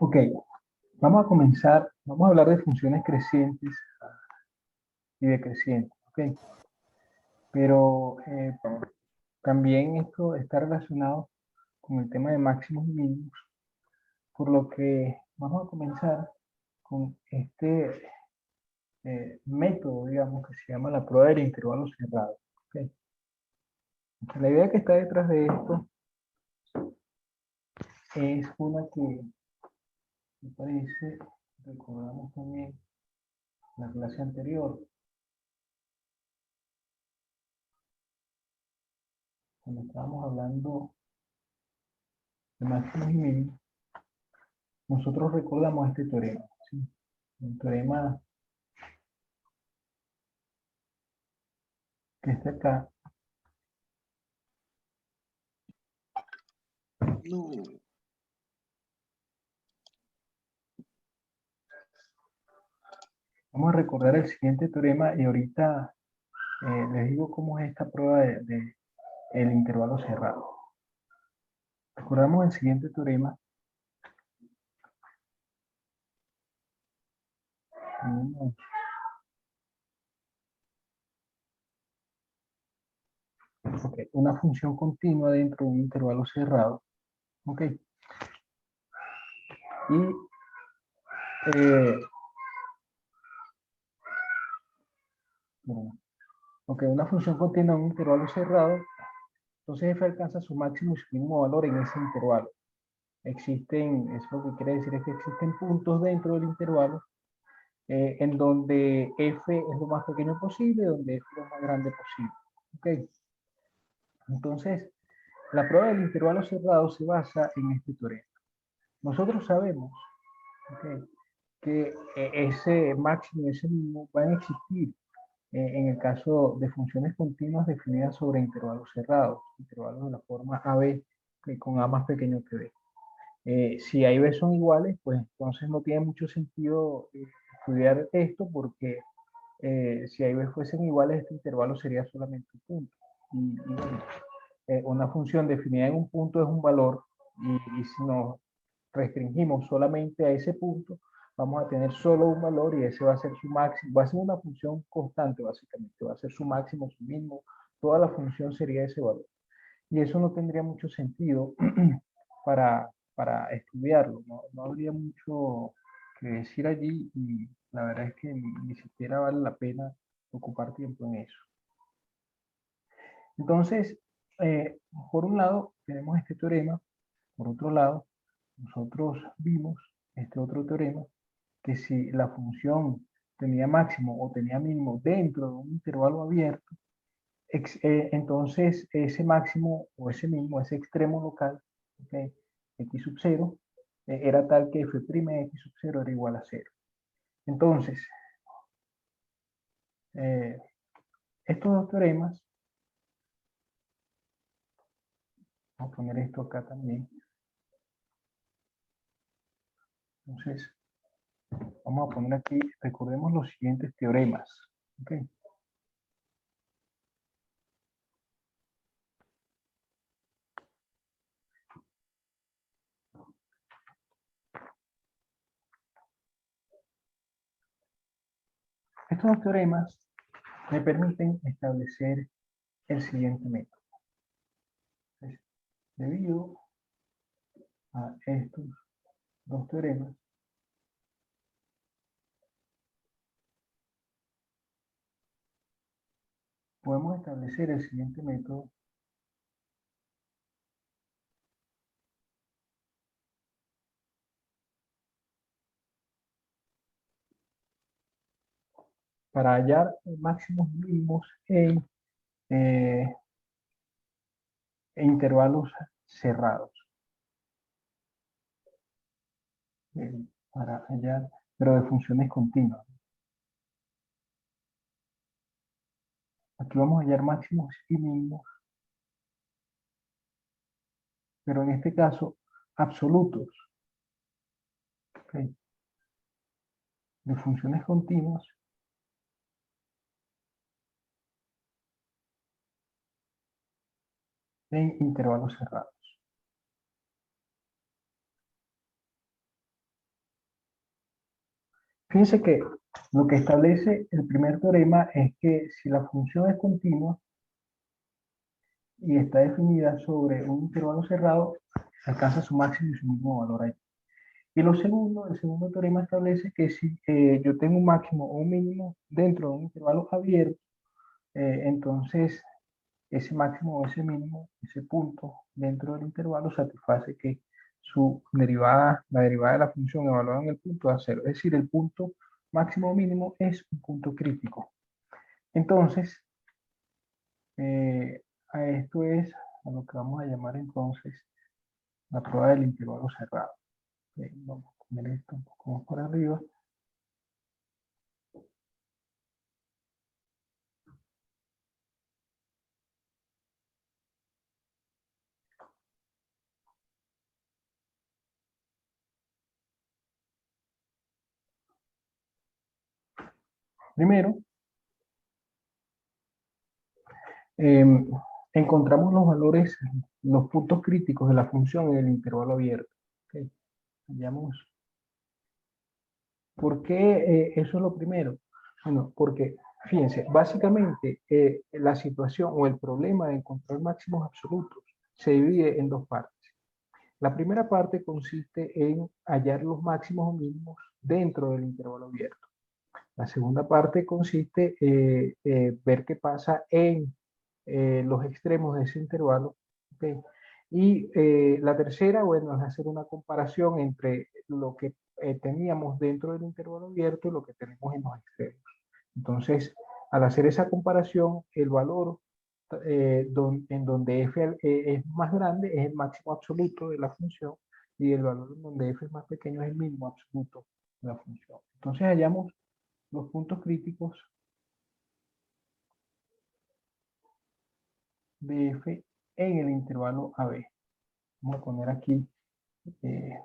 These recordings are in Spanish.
Ok, vamos a comenzar, vamos a hablar de funciones crecientes y decrecientes, ok. Pero también esto está relacionado con el tema de máximos y mínimos, por lo que vamos a comenzar con este método, digamos, que se llama la prueba del intervalo cerrado, ok. Entonces, la idea que está detrás de esto es una que me parece, recordamos también la clase anterior, cuando estábamos hablando de máximos y mínimos. Nosotros recordamos este teorema, ¿sí? Un teorema que está acá. No. Vamos a recordar el siguiente teorema y ahorita les digo cómo es esta prueba de el intervalo cerrado. Recordamos el siguiente teorema. Tenemos una función continua dentro de un intervalo cerrado. Ok. Y bueno, una función continua en un intervalo cerrado. Entonces f alcanza su máximo y su mínimo valor en ese intervalo. Existen, eso lo que quiere decir es que existen puntos dentro del intervalo en donde f es lo más pequeño posible, donde f es lo más grande posible. ¿Ok? Entonces, la prueba del intervalo cerrado se basa en este teorema. Nosotros sabemos, ¿okay?, que ese máximo y ese mínimo van a existir en el caso de funciones continuas definidas sobre intervalos cerrados, intervalos de la forma AB, con A más pequeño que B. Si A y B son iguales, pues entonces no tiene mucho sentido estudiar esto porque si A y B fuesen iguales, este intervalo sería solamente un punto. Y bueno, una función definida en un punto es un valor y si nos restringimos solamente a ese punto, vamos a tener solo un valor y ese va a ser su máximo, va a ser una función constante básicamente, va a ser su máximo, su mínimo, toda la función sería ese valor. Y eso no tendría mucho sentido para estudiarlo, no habría mucho que decir allí y la verdad es que ni siquiera vale la pena ocupar tiempo en eso. Entonces, por un lado tenemos este teorema, por otro lado, nosotros vimos este otro teorema, que si la función tenía máximo o tenía mínimo dentro de un intervalo abierto, entonces ese máximo o ese mínimo, ese extremo local, ¿okay?, x sub 0, era tal que f' de x sub 0 era igual a 0. Entonces, estos dos teoremas, vamos a poner esto acá también. Entonces, vamos a poner aquí, recordemos los siguientes teoremas. ¿Okay? Estos dos teoremas me permiten establecer el siguiente método. Entonces, debido a estos dos teoremas, podemos establecer el siguiente método para hallar máximos y mínimos en intervalos cerrados. Para hallar, pero de funciones continuas. Aquí vamos a hallar máximos y mínimos, pero en este caso absolutos, ¿okay?, de funciones continuas en intervalos cerrados. Fíjense que lo que establece el primer teorema es que si la función es continua y está definida sobre un intervalo cerrado, alcanza su máximo y su mínimo valor ahí. Y lo segundo, el segundo teorema establece que si yo tengo un máximo o un mínimo dentro de un intervalo abierto, entonces ese máximo o ese mínimo, ese punto dentro del intervalo satisface que su derivada, la derivada de la función evaluada en el punto da cero. Es decir, el punto máximo o mínimo es un punto crítico. Entonces, a esto es a lo que vamos a llamar entonces la prueba del intervalo cerrado. Vamos a poner esto un poco más por arriba. Primero, eh, encontramos los valores, los puntos críticos de la función en el intervalo abierto. Okay. Veamos. ¿Por qué eso es lo primero? Bueno, porque, fíjense, básicamente la situación o el problema de encontrar máximos absolutos se divide en dos partes. La primera parte consiste en hallar los máximos o mínimos dentro del intervalo abierto. La segunda parte consiste en ver qué pasa en los extremos de ese intervalo. ¿Okay? Y la tercera, bueno, es hacer una comparación entre lo que teníamos dentro del intervalo abierto y lo que tenemos en los extremos. Entonces, al hacer esa comparación, el valor en donde f es más grande es el máximo absoluto de la función y el valor en donde f es más pequeño es el mínimo absoluto de la función. Entonces hallamos los puntos críticos de f en el intervalo AB. Vamos a poner aquí eh,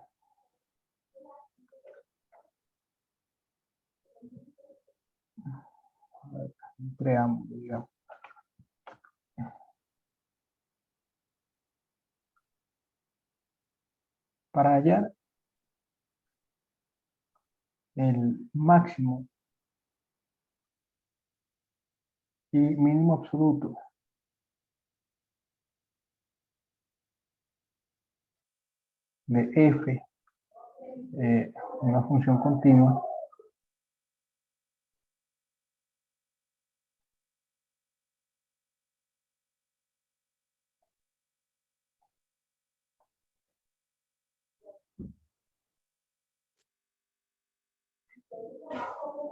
un preámbulo, digamos. Para hallar el máximo y mínimo absoluto de f, una función continua,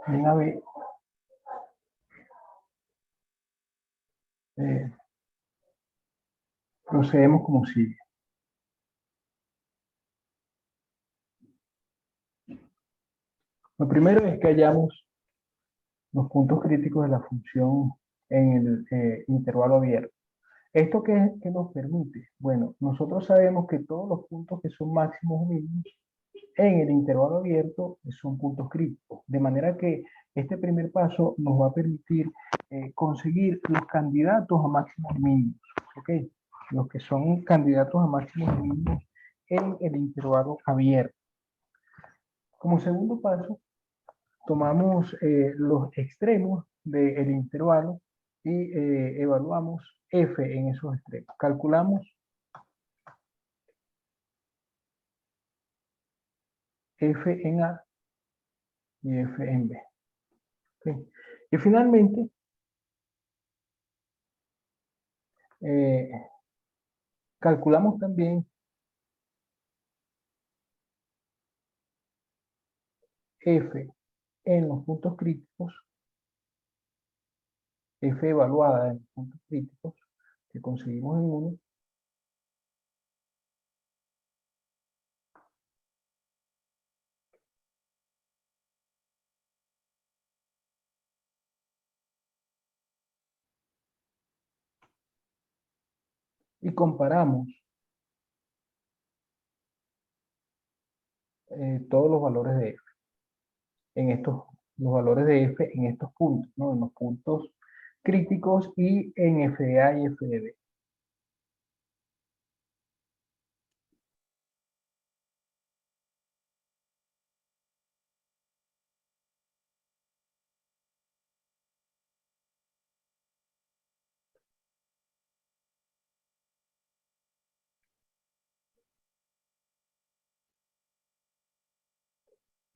en AB, eh, procedemos como sigue. Lo primero es que hallamos los puntos críticos de la función en el intervalo abierto. ¿Esto qué nos permite? Bueno, nosotros sabemos que todos los puntos que son máximos o mínimos en el intervalo abierto son puntos críticos. De manera que este primer paso nos va a permitir conseguir los candidatos a máximos y mínimos. ¿Ok? Los que son candidatos a máximos y mínimos en el intervalo abierto. Como segundo paso, tomamos los extremos del intervalo y evaluamos f en esos extremos. Calculamos f en A y f en B. ¿Okay? Y finalmente, eh, calculamos también f en los puntos críticos, f evaluada en los puntos críticos que conseguimos en uno, y comparamos todos los valores de f en estos, los valores de f en estos puntos, ¿no? En los puntos críticos y en f de A y f de B.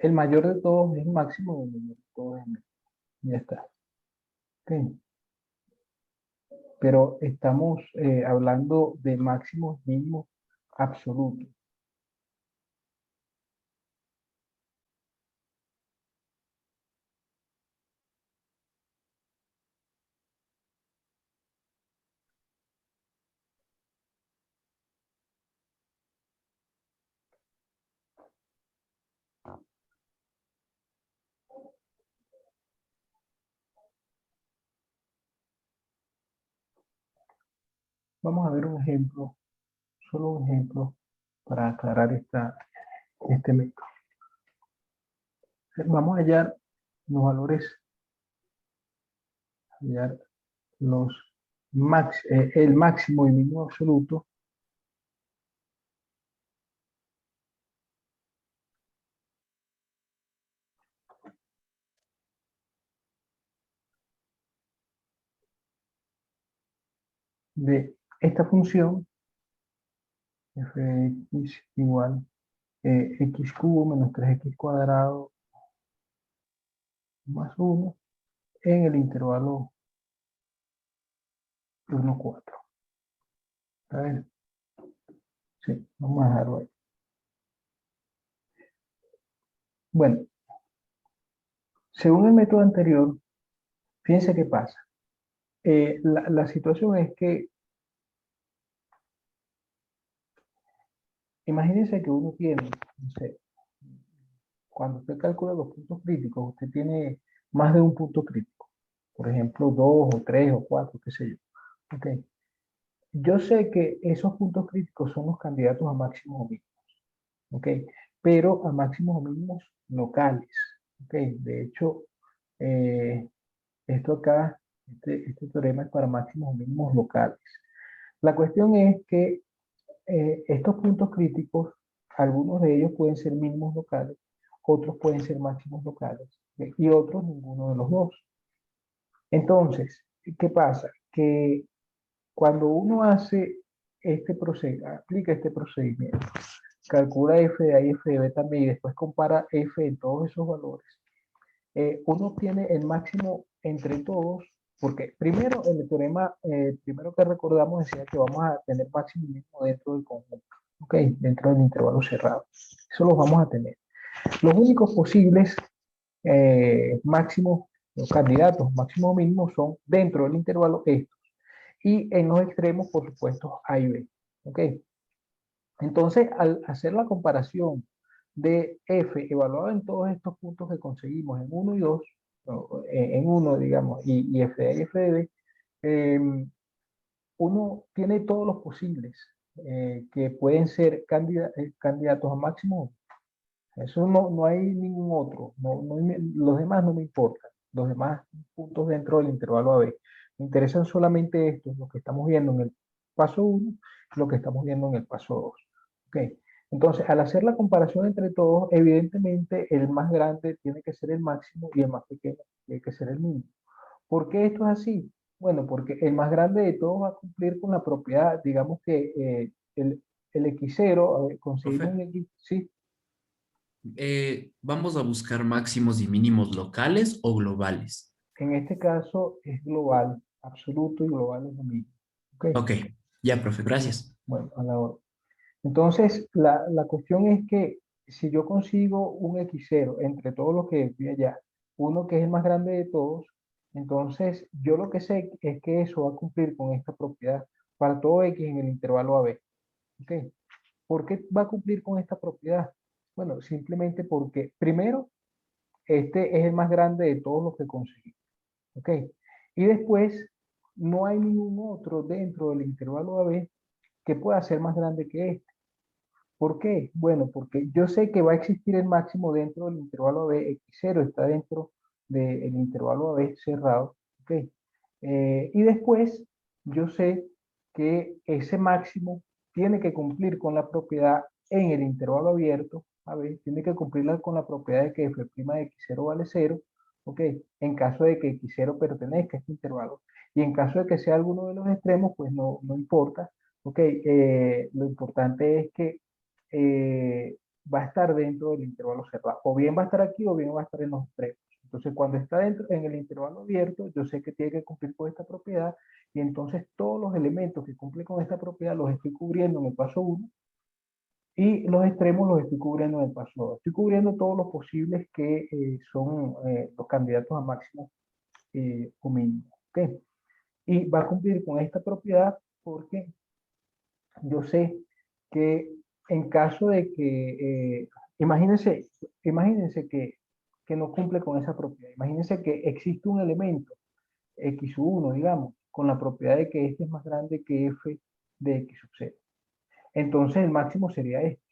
El mayor de todos es el máximo, el menor de todos es el mínimo. Ya está. Ok. Pero estamos hablando de máximos mínimos absolutos. Vamos a ver un ejemplo, solo un ejemplo para aclarar este método. Vamos a hallar los valores, hallar los el máximo y mínimo absoluto de esta función f de x igual x cubo menos 3x cuadrado más 1 en el intervalo 1, 4. ¿Está bien? Sí, vamos a dejarlo ahí. Bueno, según el método anterior, fíjense qué pasa. La situación es que, imagínense que uno tiene, no sé, cuando usted calcula los puntos críticos, usted tiene más de un punto crítico. Por ejemplo, dos o tres o cuatro, qué sé yo. Ok. Yo sé que esos puntos críticos son los candidatos a máximos o mínimos. Ok. Pero a máximos o mínimos locales. Ok. De hecho, eh, esto acá, este teorema es para máximos o mínimos locales. La cuestión es que estos puntos críticos, algunos de ellos pueden ser mínimos locales, otros pueden ser máximos locales, y otros ninguno de los dos. Entonces, ¿qué pasa? Que cuando uno hace este procedimiento, aplica este procedimiento, calcula f de A y f de B también, y después compara f en todos esos valores, uno obtiene el máximo entre todos, porque primero el teorema, primero que recordamos decía que vamos a tener máximo y mínimo dentro del conjunto, ¿ok? Dentro del intervalo cerrado. Eso los vamos a tener. Los únicos posibles máximos, los candidatos máximos o mínimos son dentro del intervalo estos. Y en los extremos, por supuesto, A y B, ¿ok? Entonces, al hacer la comparación de f evaluado en todos estos puntos que conseguimos en 1 y 2, en 1, digamos, y f de A y f de B, uno tiene todos los posibles que pueden ser candidatos a máximo. Eso no hay ningún otro. Los demás no me importan. Los demás puntos dentro del intervalo AB. Me interesan solamente estos, los que estamos viendo en el paso 1, lo que estamos viendo en el paso 2. ¿Ok? Entonces, al hacer la comparación entre todos, evidentemente el más grande tiene que ser el máximo y el más pequeño tiene que ser el mínimo. ¿Por qué esto es así? Bueno, porque el más grande de todos va a cumplir con la propiedad, digamos que el X0, a ver, conseguimos Profe, un X, sí, ¿vamos a buscar máximos y mínimos locales o globales? en este caso es global, absoluto y global es lo mismo. ¿Ok? Ok, ya, profe, gracias. Bueno, a la hora. Entonces, la cuestión es que si yo consigo un X0 entre todos los que vi allá, uno que es el más grande de todos, entonces yo lo que sé es que eso va a cumplir con esta propiedad para todo X en el intervalo AB. ¿Ok? ¿Por qué va a cumplir con esta propiedad? Bueno, simplemente porque primero, este es el más grande de todos los que conseguí. ¿Ok? Y después, no hay ningún otro dentro del intervalo AB que pueda ser más grande que este. ¿Por qué? Bueno, porque yo sé que va a existir el máximo dentro del intervalo AB, X0 está dentro del intervalo AB cerrado, ¿ok? Y después, yo sé que ese máximo tiene que cumplir con la propiedad en el intervalo abierto, a ver, tiene que cumplirla con la propiedad de que f' de x0 vale 0, ¿ok? En caso de que x0 pertenezca a este intervalo. Y en caso de que sea alguno de los extremos, pues no importa, ¿ok? Lo importante es que va a estar dentro del intervalo cerrado. O bien va a estar aquí o bien va a estar en los extremos. Entonces, cuando está dentro, en el intervalo abierto, yo sé que tiene que cumplir con esta propiedad y entonces todos los elementos que cumplen con esta propiedad los estoy cubriendo en el paso 1 y los extremos los estoy cubriendo en el paso 2. Estoy cubriendo todos los posibles que son los candidatos a máximo o mínimo. ¿Okay? Y va a cumplir con esta propiedad porque yo sé que en caso de que, imagínense que no cumple con esa propiedad. Imagínense que existe un elemento, x1, digamos, con la propiedad de que este es más grande que f de x sub 0. Entonces el máximo sería este,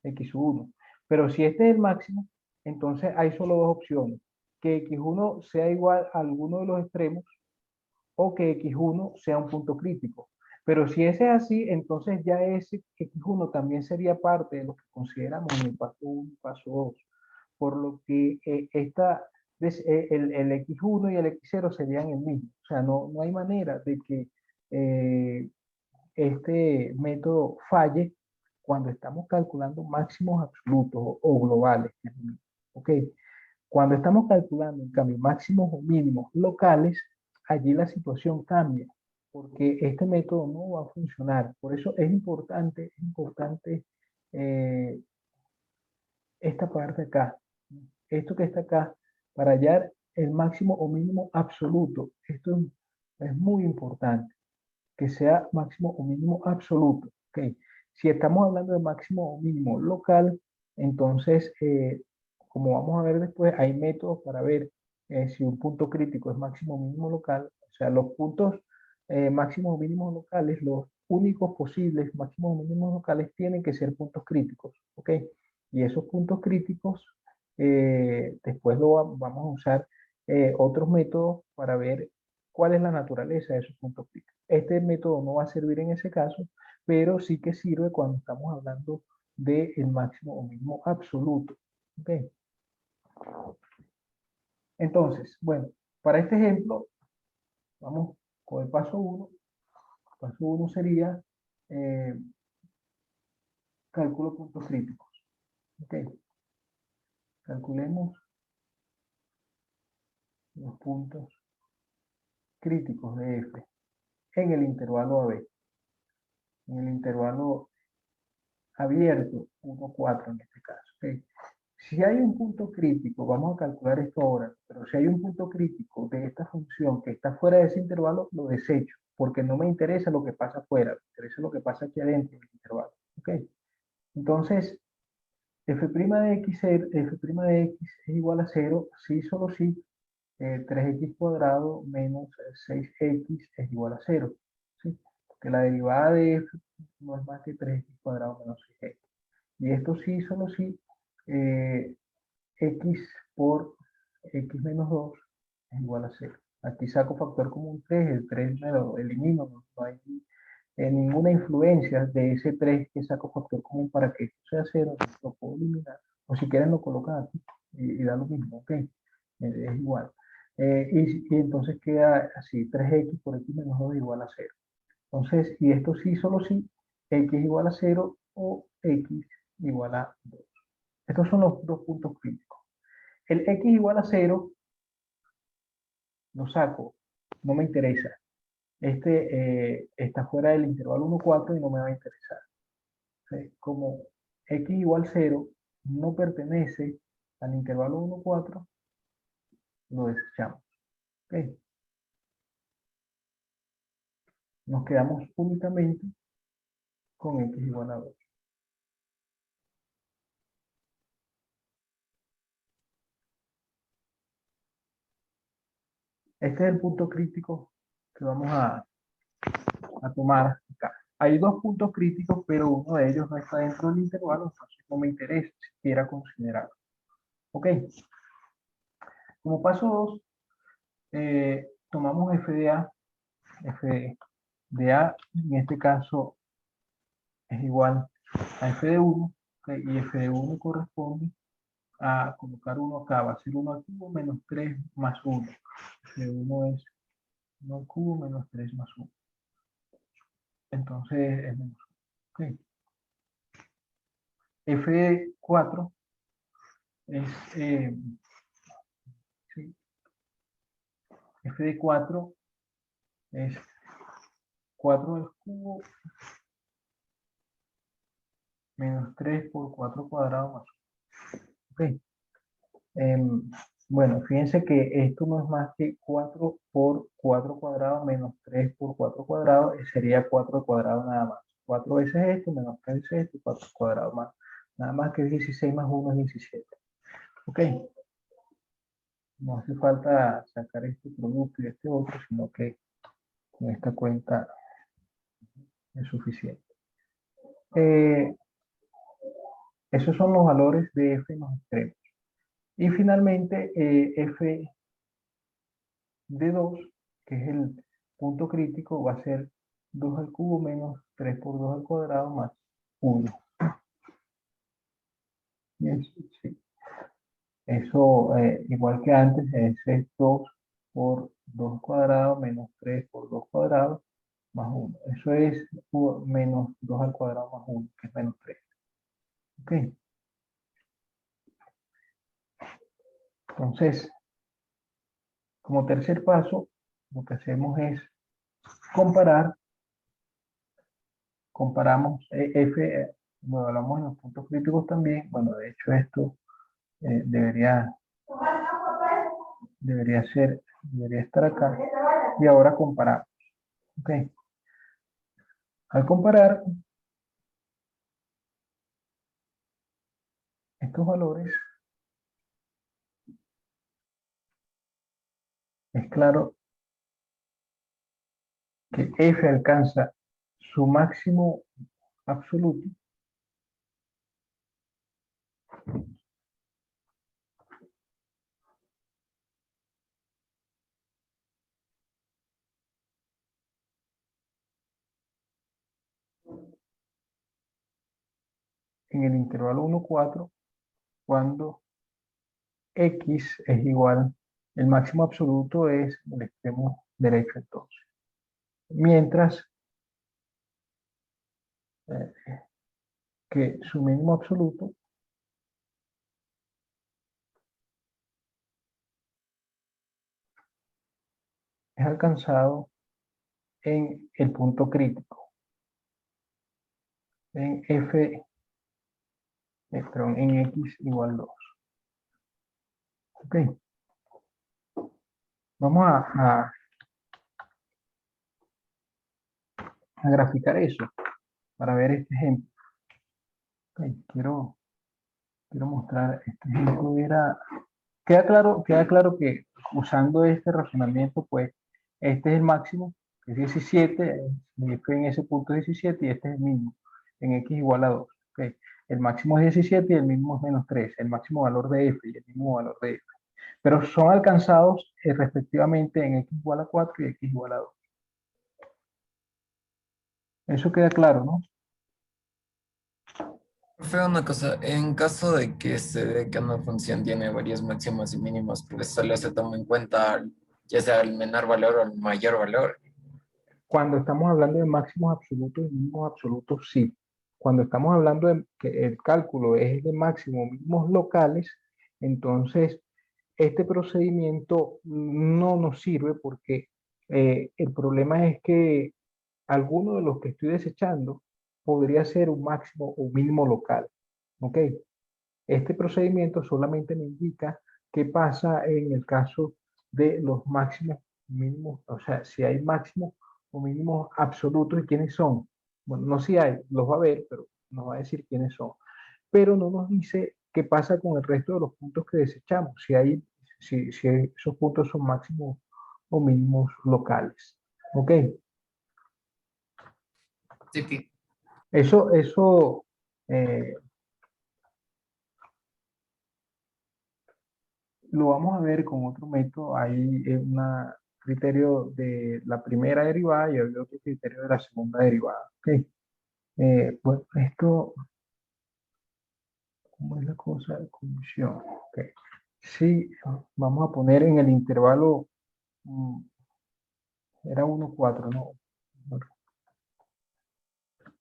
x1. Pero si este es el máximo, entonces hay solo dos opciones. Que x1 sea igual a alguno de los extremos o que x1 sea un punto crítico. Pero si ese es así, entonces ya ese x1 también sería parte de lo que consideramos en el paso 1 y paso 2. Por lo que el x1 y el x0 serían el mismo. O sea, no hay manera de que este método falle cuando estamos calculando máximos absolutos o globales. ¿Ok? Cuando estamos calculando, en cambio, máximos o mínimos locales, allí la situación cambia, porque este método no va a funcionar. Por eso es importante eh, esta parte acá, esto que está acá, para hallar el máximo o mínimo absoluto. Esto es muy importante, que sea máximo o mínimo absoluto. ¿Okay? Si estamos hablando de máximo o mínimo local, entonces, como vamos a ver después, hay métodos para ver si un punto crítico es máximo o mínimo local. O sea, los puntos máximos o mínimos locales, los únicos posibles máximos o mínimos locales tienen que ser puntos críticos. ¿Ok? Y esos puntos críticos, después vamos a usar otros métodos para ver cuál es la naturaleza de esos puntos críticos. Este método no va a servir en ese caso, pero sí que sirve cuando estamos hablando del máximo o mínimo absoluto. ¿Okay? Entonces, bueno, para este ejemplo, vamos con el paso 1. Paso 1 sería cálculo puntos críticos. ¿Okay? Calculemos los puntos críticos de F en el intervalo AB. En el intervalo abierto, 1, 4 en este caso. ¿Okay? Si hay un punto crítico, vamos a calcular esto ahora, pero si hay un punto crítico de esta función que está fuera de ese intervalo, lo desecho, porque no me interesa lo que pasa afuera, me interesa lo que pasa aquí adentro del intervalo. ¿Ok? Entonces, f' de x, f' de x es igual a 0, si solo si 3x cuadrado menos 6x es igual a 0. ¿Sí? Porque la derivada de f no es más que 3x cuadrado menos 6x. Y esto sí, solo si x por x menos 2 es igual a 0. Aquí saco factor común 3, el 3 me lo elimino, no hay ninguna influencia de ese 3 que saco factor común para que esto sea 0, lo puedo eliminar. O si quieren lo colocan aquí y da lo mismo, ok, es igual. Y entonces queda así, 3x por x menos 2 igual a 0. Entonces, y esto sí, solo si x igual a 0 o x igual a 2. Estos son los dos puntos críticos. El x igual a 0 lo saco, no me interesa. Está fuera del intervalo 1, 4 y no me va a interesar. ¿Sí? Como x igual a 0 no pertenece al intervalo 1, 4, lo desechamos. ¿Okay? Nos quedamos únicamente con x igual a 2. Este es el punto crítico que vamos a tomar acá. Hay dos puntos críticos, pero uno de ellos no está dentro del intervalo, entonces no me interesa siquiera considerarlo. ¿Ok? Como paso 2, tomamos f de A en este caso es igual a f de 1, ¿okay? Y f de 1 corresponde a colocar 1 acá, va a ser 1 al cubo menos 3 más 1. F de 1 es 1 al cubo menos 3 más 1. Entonces es menos 1. ¿Okay? 4 es, sí, f de 4 es 4 al cubo menos 3 por 4 cuadrado más. Ok. Bueno, fíjense que esto no es más que 4 por 4 cuadrado menos 3 por 4 cuadrado, sería 4 cuadrado nada más. 4 veces esto, menos 3 veces esto, 4 cuadrado más. Nada más que 16 más 1 es 17. Ok. No hace falta sacar este producto y este otro, sino que con esta cuenta es suficiente. Esos son los valores de f en los extremos. Y finalmente, f de 2, que es el punto crítico, va a ser 2 al cubo menos 3 por 2 al cuadrado más 1. Sí. Eso, igual que antes, es 2 por 2 al cuadrado menos 3 por 2 cuadrados más 1. Eso es menos 2 al cuadrado más 1, que es menos 3. Ok. Entonces, como tercer paso, lo que hacemos es comparar. Comparamos F, como hablamos en los puntos críticos también. Bueno, de hecho esto debería estar acá. Y ahora comparamos. Ok. Al comparar estos valores, es claro que F alcanza su máximo absoluto en el intervalo 1, 4, cuando X es igual, el máximo absoluto es el extremo derecho entonces. Mientras que su mínimo absoluto es alcanzado en el punto crítico, en en X igual 2. Ok, vamos a graficar eso para ver este ejemplo. Okay, quiero mostrar este ejemplo. Queda claro que usando este razonamiento, pues este es el máximo, que es 17, en ese punto 17 y este es el mínimo, en X igual a 2. Okay. El máximo es 17 y el mínimo es menos 3, el máximo valor de F y el mínimo valor de F. Pero son alcanzados respectivamente en X igual a 4 y X igual a 2. Eso queda claro, ¿no? Profe, una cosa, en caso de que se dé que una función tiene varios máximos y mínimos, pues solo se toma en cuenta ya sea el menor valor o el mayor valor. Cuando estamos hablando de máximos absolutos y mínimos absolutos, sí. Cuando estamos hablando de que el cálculo es de máximos mínimos locales, entonces este procedimiento no nos sirve porque el problema es que alguno de los que estoy desechando podría ser un máximo o un mínimo local. ¿Ok? Este procedimiento solamente me indica qué pasa en el caso de los máximos mínimos, o sea, si hay máximos o mínimos absolutos y quiénes son. Bueno, no si hay, los va a ver, pero nos va a decir quiénes son. Pero no nos dice qué pasa con el resto de los puntos que desechamos, si esos puntos son máximos o mínimos locales. ¿Ok? Sí, sí. Eso eh, lo vamos a ver con otro método. Hay un criterio de la primera derivada y hay otro criterio de la segunda derivada. ¿Ok? Bueno, esto, ¿cómo es la cosa de condición? Ok. Sí, vamos a poner en el intervalo, mm, era 1, 4, ¿no?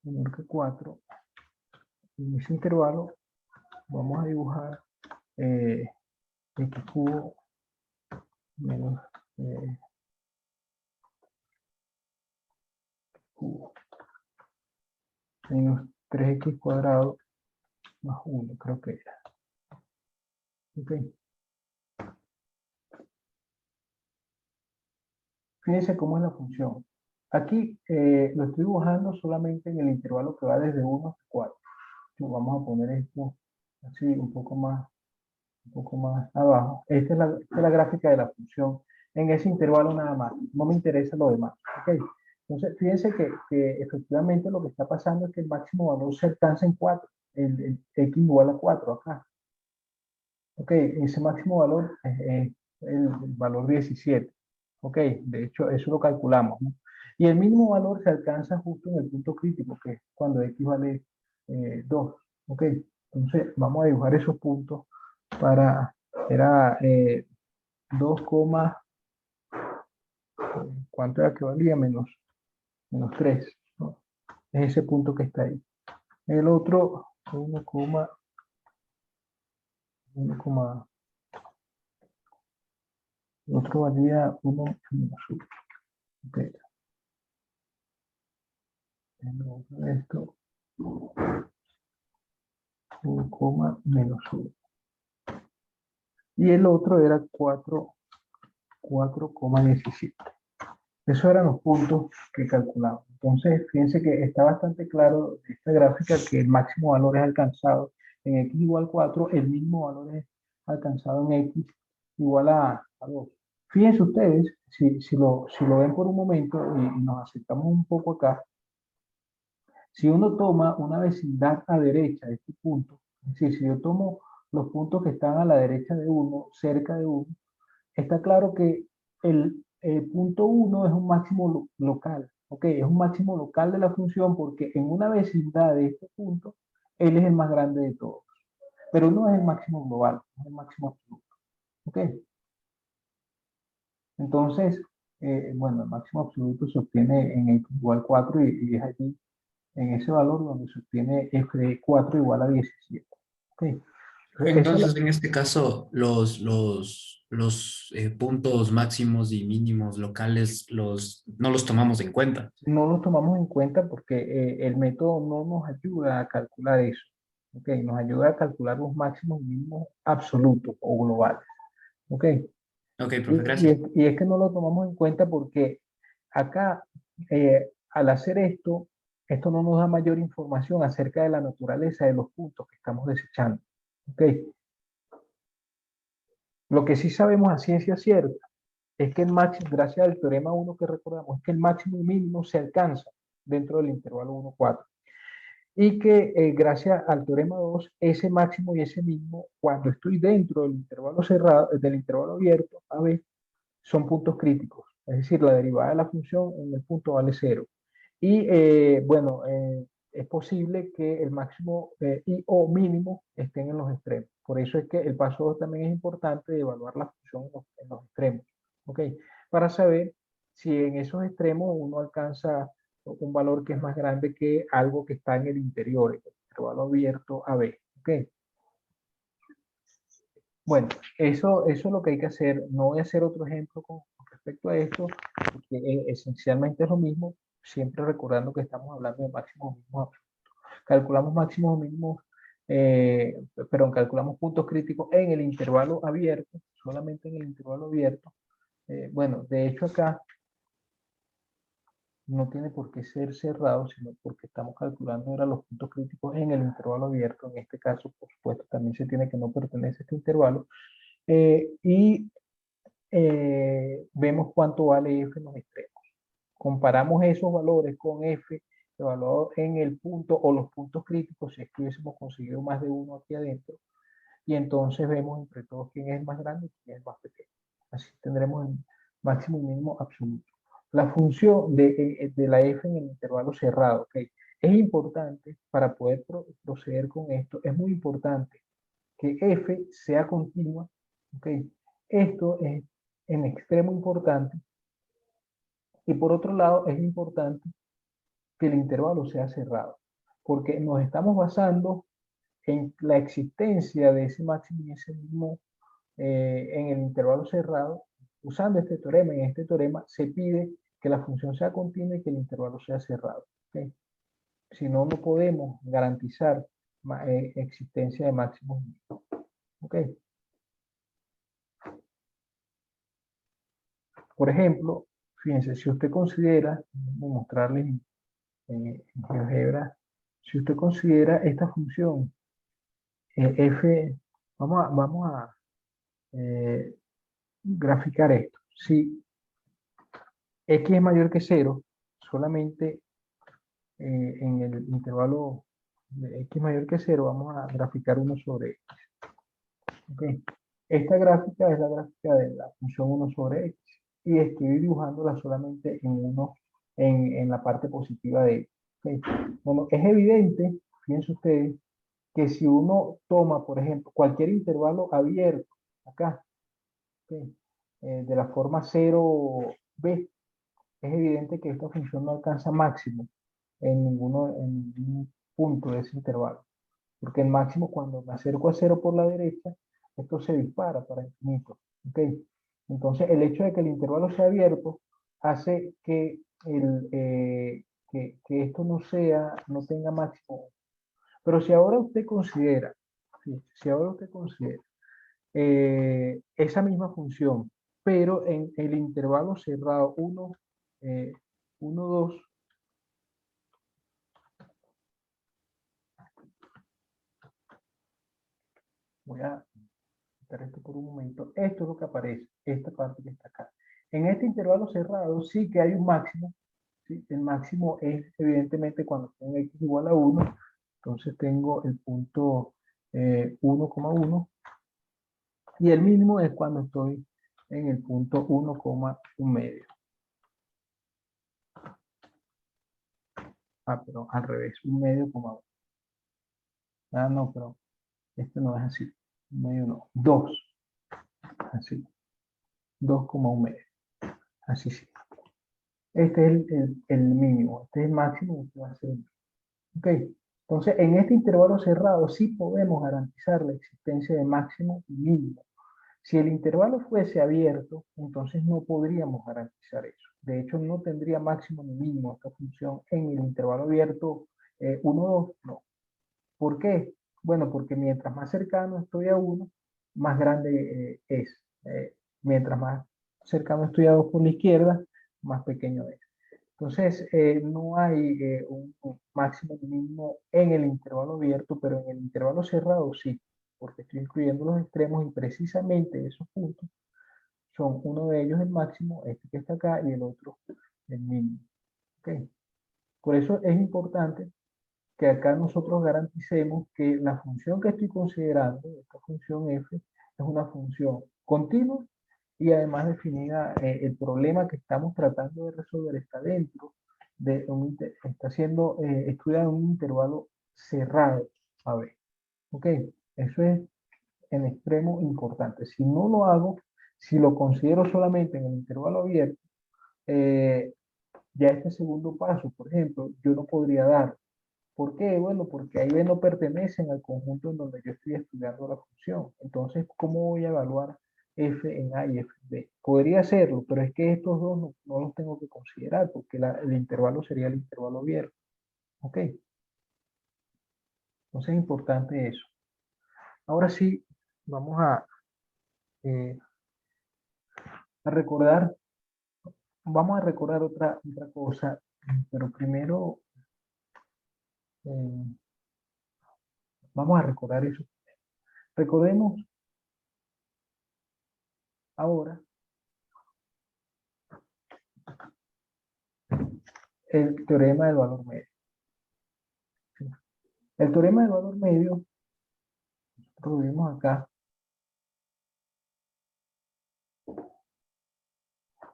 Menor que 4. En ese intervalo vamos a dibujar x cubo menos cubo menos 3x cuadrado más 1, creo que era. Ok. Fíjense cómo es la función. Aquí lo estoy dibujando solamente en el intervalo que va desde 1 hasta 4. Vamos a poner esto así un poco más abajo. Esta es la gráfica de la función en ese intervalo nada más. No me interesa lo demás. ¿Okay? Entonces, fíjense que efectivamente lo que está pasando es que el máximo valor se alcanza en 4. El x igual a 4 acá. Ok, ese máximo valor es el valor 17. Ok, de hecho eso lo calculamos, ¿no? Y el mínimo valor se alcanza justo en el punto crítico, que es cuando x vale 2. Ok, entonces vamos a dibujar esos puntos para, era 2, ¿cuánto era que valía? Menos 3, ¿no? Es ese punto que está ahí. El otro, 1, el otro valía 1 menos 1. Ok. Esto, 1, menos 1. Y el otro era 4,17. Esos eran los puntos que calculamos. Entonces, fíjense que está bastante claro esta gráfica que el máximo valor es alcanzado en x igual 4, el mínimo valor es alcanzado en x igual a 2. Fíjense ustedes, si lo ven por un momento y nos acercamos un poco acá, si uno toma una vecindad a derecha de este punto, es decir, si yo tomo los puntos que están a la derecha de uno, cerca de uno, está claro que el punto 1 es un máximo local, ¿ok? Es un máximo local de la función porque en una vecindad de este punto, él es el más grande de todos, pero no es el máximo global, es el máximo absoluto, ¿ok? Entonces, bueno, el máximo absoluto se obtiene en x igual 4 y es allí en ese valor donde se obtiene f de 4 igual a 17. ¿Okay? Entonces, en este caso, los puntos máximos y mínimos locales no los tomamos en cuenta. No lo tomamos en cuenta porque el método no nos ayuda a calcular eso. ¿Okay? Nos ayuda a calcular los máximos y mínimos absolutos o globales. ¿Okay? Ok, profe, gracias. Y es que no lo tomamos en cuenta porque acá, al hacer esto no nos da mayor información acerca de la naturaleza de los puntos que estamos desechando. ¿Ok? Lo que sí sabemos a ciencia cierta es que el máximo, gracias al teorema 1 que recordamos, es que el máximo y mínimo se alcanza dentro del intervalo 1,4. Y que gracias al teorema 2, ese máximo y ese mínimo, cuando estoy dentro del intervalo cerrado, del intervalo abierto, a ver, son puntos críticos. Es decir, la derivada de la función en el punto vale 0. Y bueno, es posible que el máximo y o mínimo estén en los extremos. Por eso es que el paso 2 también es importante de evaluar la función en los extremos. ¿Ok? Para saber si en esos extremos uno alcanza un valor que es más grande que algo que está en el interior, en el intervalo abierto a B. ¿Ok? Bueno, eso es lo que hay que hacer. No voy a hacer otro ejemplo con respecto a esto, porque esencialmente es lo mismo, siempre recordando que estamos hablando de máximos mínimos. Calculamos máximos mínimos, perdón, calculamos puntos críticos en el intervalo abierto, solamente en el intervalo abierto. Bueno, de hecho acá no tiene por qué ser cerrado, sino porque estamos calculando ahora los puntos críticos en el intervalo abierto. En este caso, por supuesto, también se tiene que no pertenece a este intervalo. Y vemos cuánto vale f en los extremos. Comparamos esos valores con f evaluado en el punto o los puntos críticos, si es que hubiésemos conseguido más de uno aquí adentro, y entonces vemos entre todos quién es el más grande y quién es el más pequeño. Así tendremos el máximo y mínimo absoluto. La función de la f en el intervalo cerrado, ¿okay? Es importante para poder proceder con esto, es muy importante que f sea continua, ¿okay? Esto es en extremo importante. Y por otro lado, es importante que el intervalo sea cerrado, porque nos estamos basando en la existencia de ese máximo y ese mínimo en el intervalo cerrado, usando este teorema, en este teorema se pide que la función sea continua y que el intervalo sea cerrado. ¿Okay? Si no, no podemos garantizar existencia de máximos. ¿Ok? Por ejemplo, fíjense, si usted considera, voy a mostrarles en GeoGebra, si usted considera esta función f, vamos a graficar esto. Si x es mayor que 0, solamente en el intervalo de x mayor que 0 vamos a graficar 1 sobre x. ¿Okay? Esta gráfica es la gráfica de la función 1 sobre x y estoy dibujándola solamente en la parte positiva de x. ¿Okay? Bueno, es evidente, fíjense ustedes, que si uno toma, por ejemplo, cualquier intervalo abierto, acá, ¿okay? De la forma 0b, es evidente que esta función no alcanza máximo en ningún punto de ese intervalo. Porque el máximo, cuando me acerco a 0 por la derecha, esto se dispara para infinito. ¿Okay? Entonces, el hecho de que el intervalo sea abierto hace que, que esto no tenga máximo. Pero si ahora usted considera, ¿sí? Si ahora usted considera esa misma función, pero en el intervalo cerrado 1, 2, voy a quitar esto por un momento, esto es lo que aparece, esta parte que está acá. En este intervalo cerrado sí que hay un máximo, ¿sí? El máximo es evidentemente cuando tengo x igual a 1, entonces tengo el punto 1,1 y el mínimo es cuando estoy en el punto 1,1 medio. Ah, pero al revés, 1 medio, 1. Ah, no, pero este no es así. 1 medio no, 2. Así. 2,1 medio. Así sí. Este es el mínimo, este es el máximo, este va a ser el mínimo. Ok. Entonces, en este intervalo cerrado sí podemos garantizar la existencia de máximo y mínimo. Si el intervalo fuese abierto, entonces no podríamos garantizar eso. De hecho, no tendría máximo ni mínimo esta función en el intervalo abierto 1, 2, no. ¿Por qué? Bueno, porque mientras más cercano estoy a 1, más grande es. Mientras más cercano estoy a 2 por la izquierda, más pequeño es. Entonces, no hay un máximo ni mínimo en el intervalo abierto, pero en el intervalo cerrado sí, porque estoy incluyendo los extremos y precisamente esos puntos son uno de ellos el máximo, este que está acá, y el otro el mínimo. ¿Okay? Por eso es importante que acá nosotros garanticemos que la función que estoy considerando, esta función f, es una función continua y además definida, el problema que estamos tratando de resolver está dentro de está siendo estudiado en un intervalo cerrado. A ver, ok, eso es en extremo importante. Si no lo hago, si lo considero solamente en el intervalo abierto, eh, ya este segundo paso, por ejemplo, yo no podría dar. ¿Por qué? Bueno, porque ahí no pertenecen al conjunto en donde yo estoy estudiando la función. Entonces, ¿cómo voy a evaluar f en a y f en b? Podría hacerlo, pero es que estos dos no los tengo que considerar porque el intervalo sería el intervalo abierto. ¿Ok? Entonces es importante eso. Ahora sí, vamos eh, a recordar, vamos a recordar otra cosa, pero primero eh, vamos a recordar eso. Recordemos ahora el teorema del valor medio. El teorema del valor medio, lo vimos acá,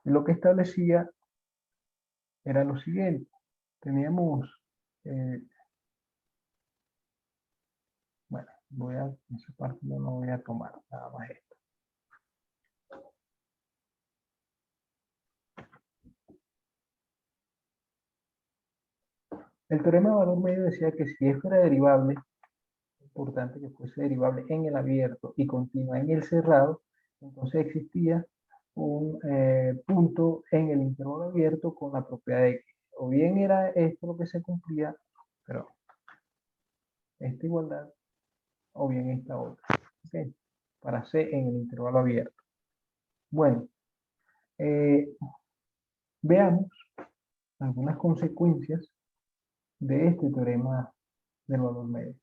lo que establecía era lo siguiente. Teníamos, eh, bueno, esa parte no lo voy a tomar, nada más esto. El teorema de valor medio decía que si f era derivable, importante que fuese derivable en el abierto y continua en el cerrado, entonces existía un punto en el intervalo abierto con la propiedad de X. O bien era esto lo que se cumplía, pero esta igualdad, o bien esta otra. ¿Okay? Para C en el intervalo abierto. Bueno, veamos algunas consecuencias de este teorema del valor medio.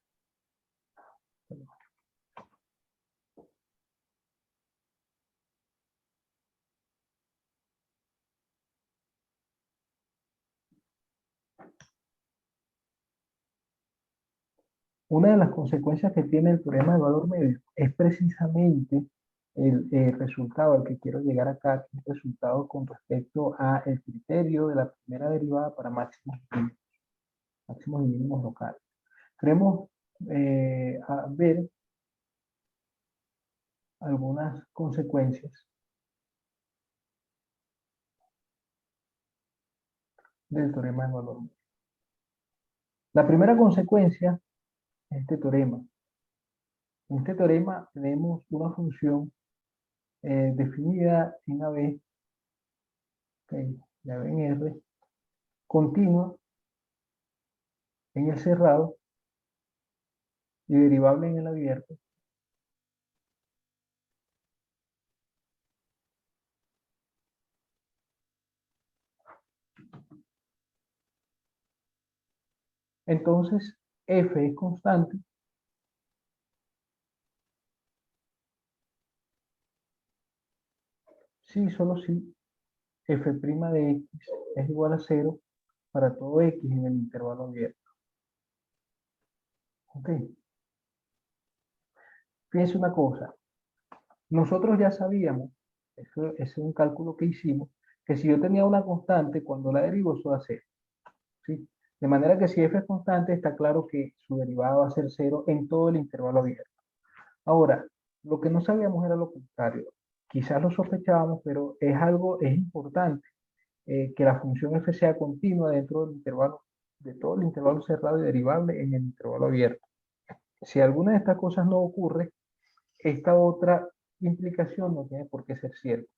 Una de las consecuencias que tiene el teorema del valor medio es precisamente el resultado al que quiero llegar acá, que es el resultado con respecto al criterio de la primera derivada para máximos y mínimos locales. Queremos ver algunas consecuencias del teorema del valor medio. La primera consecuencia es este teorema. En este teorema tenemos una función definida en AB, okay, de AB en R, continua en el cerrado y derivable en el abierto. Entonces, f es constante si solo si f' de x es igual a 0 para todo x en el intervalo abierto. Ok. Fíjense una cosa. Nosotros ya sabíamos, eso es un cálculo que hicimos, que si yo tenía una constante, cuando la derivo, eso va a 0. ¿Sí? De manera que si f es constante, está claro que su derivada va a ser 0 en todo el intervalo abierto. Ahora, lo que no sabíamos era lo contrario. Quizás lo sospechábamos, pero es importante que la función f sea continua dentro del intervalo, de todo el intervalo cerrado y derivable en el intervalo abierto. Si alguna de estas cosas no ocurre, esta otra implicación no tiene por qué ser cierta.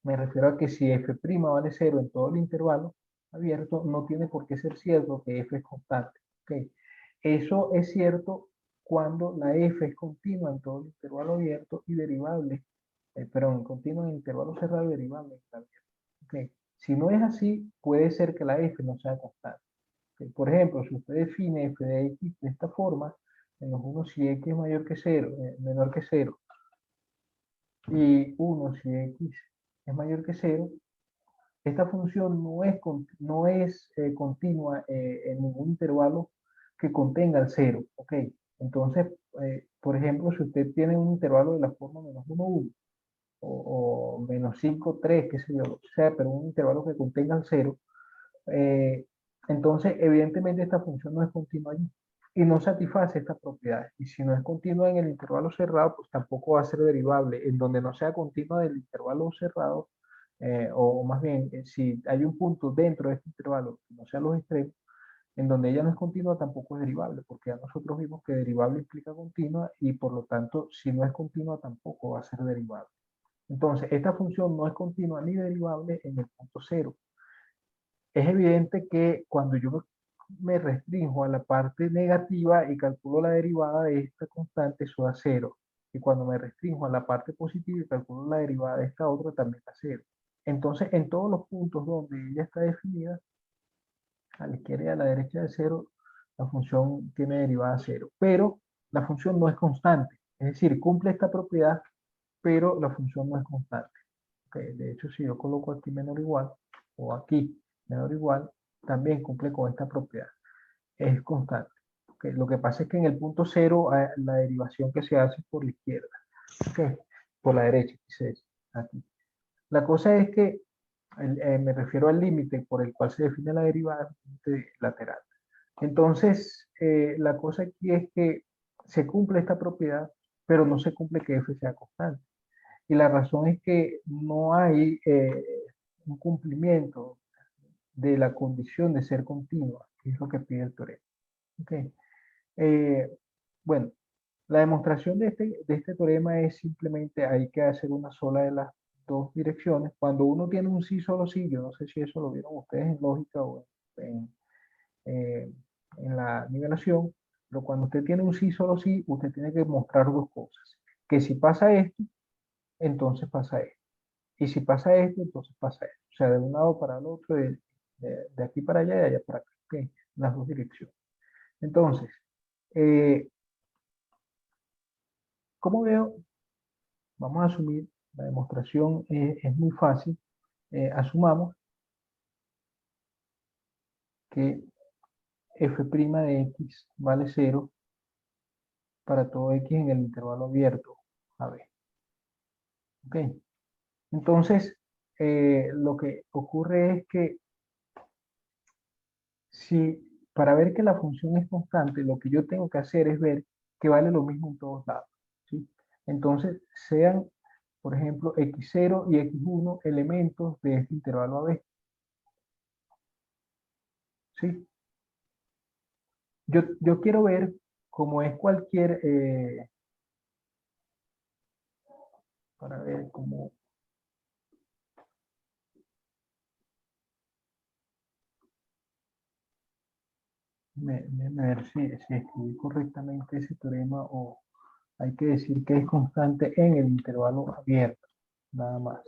Me refiero a que si f' vale 0 en todo el intervalo abierto, no tiene por qué ser cierto que f es constante. ¿Okay? Eso es cierto cuando la f es continua en todo el intervalo abierto y derivable, perdón, continua en el intervalo cerrado y derivable en el abierto. ¿Okay? Si no es así, puede ser que la f no sea constante. ¿Okay? Por ejemplo, si usted define f de x de esta forma, menos 1 si x es mayor que 0, menor que 0, y 1 si x es mayor que 0, esta función no es continua en ningún intervalo que contenga el 0. ¿Ok? Entonces, por ejemplo, si usted tiene un intervalo de la forma menos 1, 1, o menos 5, 3, qué sé yo, o sea, pero un intervalo que contenga el 0, entonces evidentemente esta función no es continua allí y no satisface esta propiedad. Y si no es continua en el intervalo cerrado, pues tampoco va a ser derivable. En donde no sea continua del intervalo cerrado, o más bien, si hay un punto dentro de este intervalo que no sea los extremos, en donde ella no es continua, tampoco es derivable, porque ya nosotros vimos que derivable implica continua y por lo tanto, si no es continua, tampoco va a ser derivable. Entonces, esta función no es continua ni derivable en el punto cero. Es evidente que cuando yo me restringo a la parte negativa y calculo la derivada de esta constante, eso da 0. Y cuando me restringo a la parte positiva y calculo la derivada de esta otra, también da 0. Entonces, en todos los puntos donde ella está definida, a la izquierda y a la derecha de 0, la función tiene derivada 0. Pero la función no es constante. Es decir, cumple esta propiedad, pero la función no es constante. Okay, de hecho, si yo coloco aquí menor o igual, o aquí menor o igual, también cumple con esta propiedad. Es constante. Okay, lo que pasa es que en el punto 0, la derivación que se hace es por la izquierda. Okay, por la derecha, aquí. La cosa es que me refiero al límite por el cual se define la derivada lateral. Entonces, la cosa aquí es que se cumple esta propiedad, pero no se cumple que f sea constante. Y la razón es que no hay un cumplimiento de la condición de ser continua, que es lo que pide el teorema. Okay. Bueno, la demostración de este teorema es simplemente, hay que hacer una sola de las dos direcciones. Cuando uno tiene un sí, solo sí, yo no sé si eso lo vieron ustedes en lógica o en, eh, en la nivelación, pero cuando usted tiene un sí, solo sí, usted tiene que mostrar dos cosas. Que si pasa esto, entonces pasa esto. Y si pasa esto, entonces pasa esto. O sea, de un lado para el otro, de aquí para allá y de allá para acá. ¿Ok? Las dos direcciones. Entonces, eh, ¿cómo veo? Vamos a asumir, la demostración es muy fácil. Asumamos que f' de x vale 0 para todo x en el intervalo abierto a b. ¿Ok? Entonces, lo que ocurre es que si para ver que la función es constante, lo que yo tengo que hacer es ver que vale lo mismo en todos lados. ¿Sí? Entonces, sean, por ejemplo, x0 y x1 elementos de este intervalo AB. ¿Sí? Yo quiero ver cómo es cualquier, para ver cómo, ver si escribí correctamente ese teorema o hay que decir que es constante en el intervalo abierto, nada más.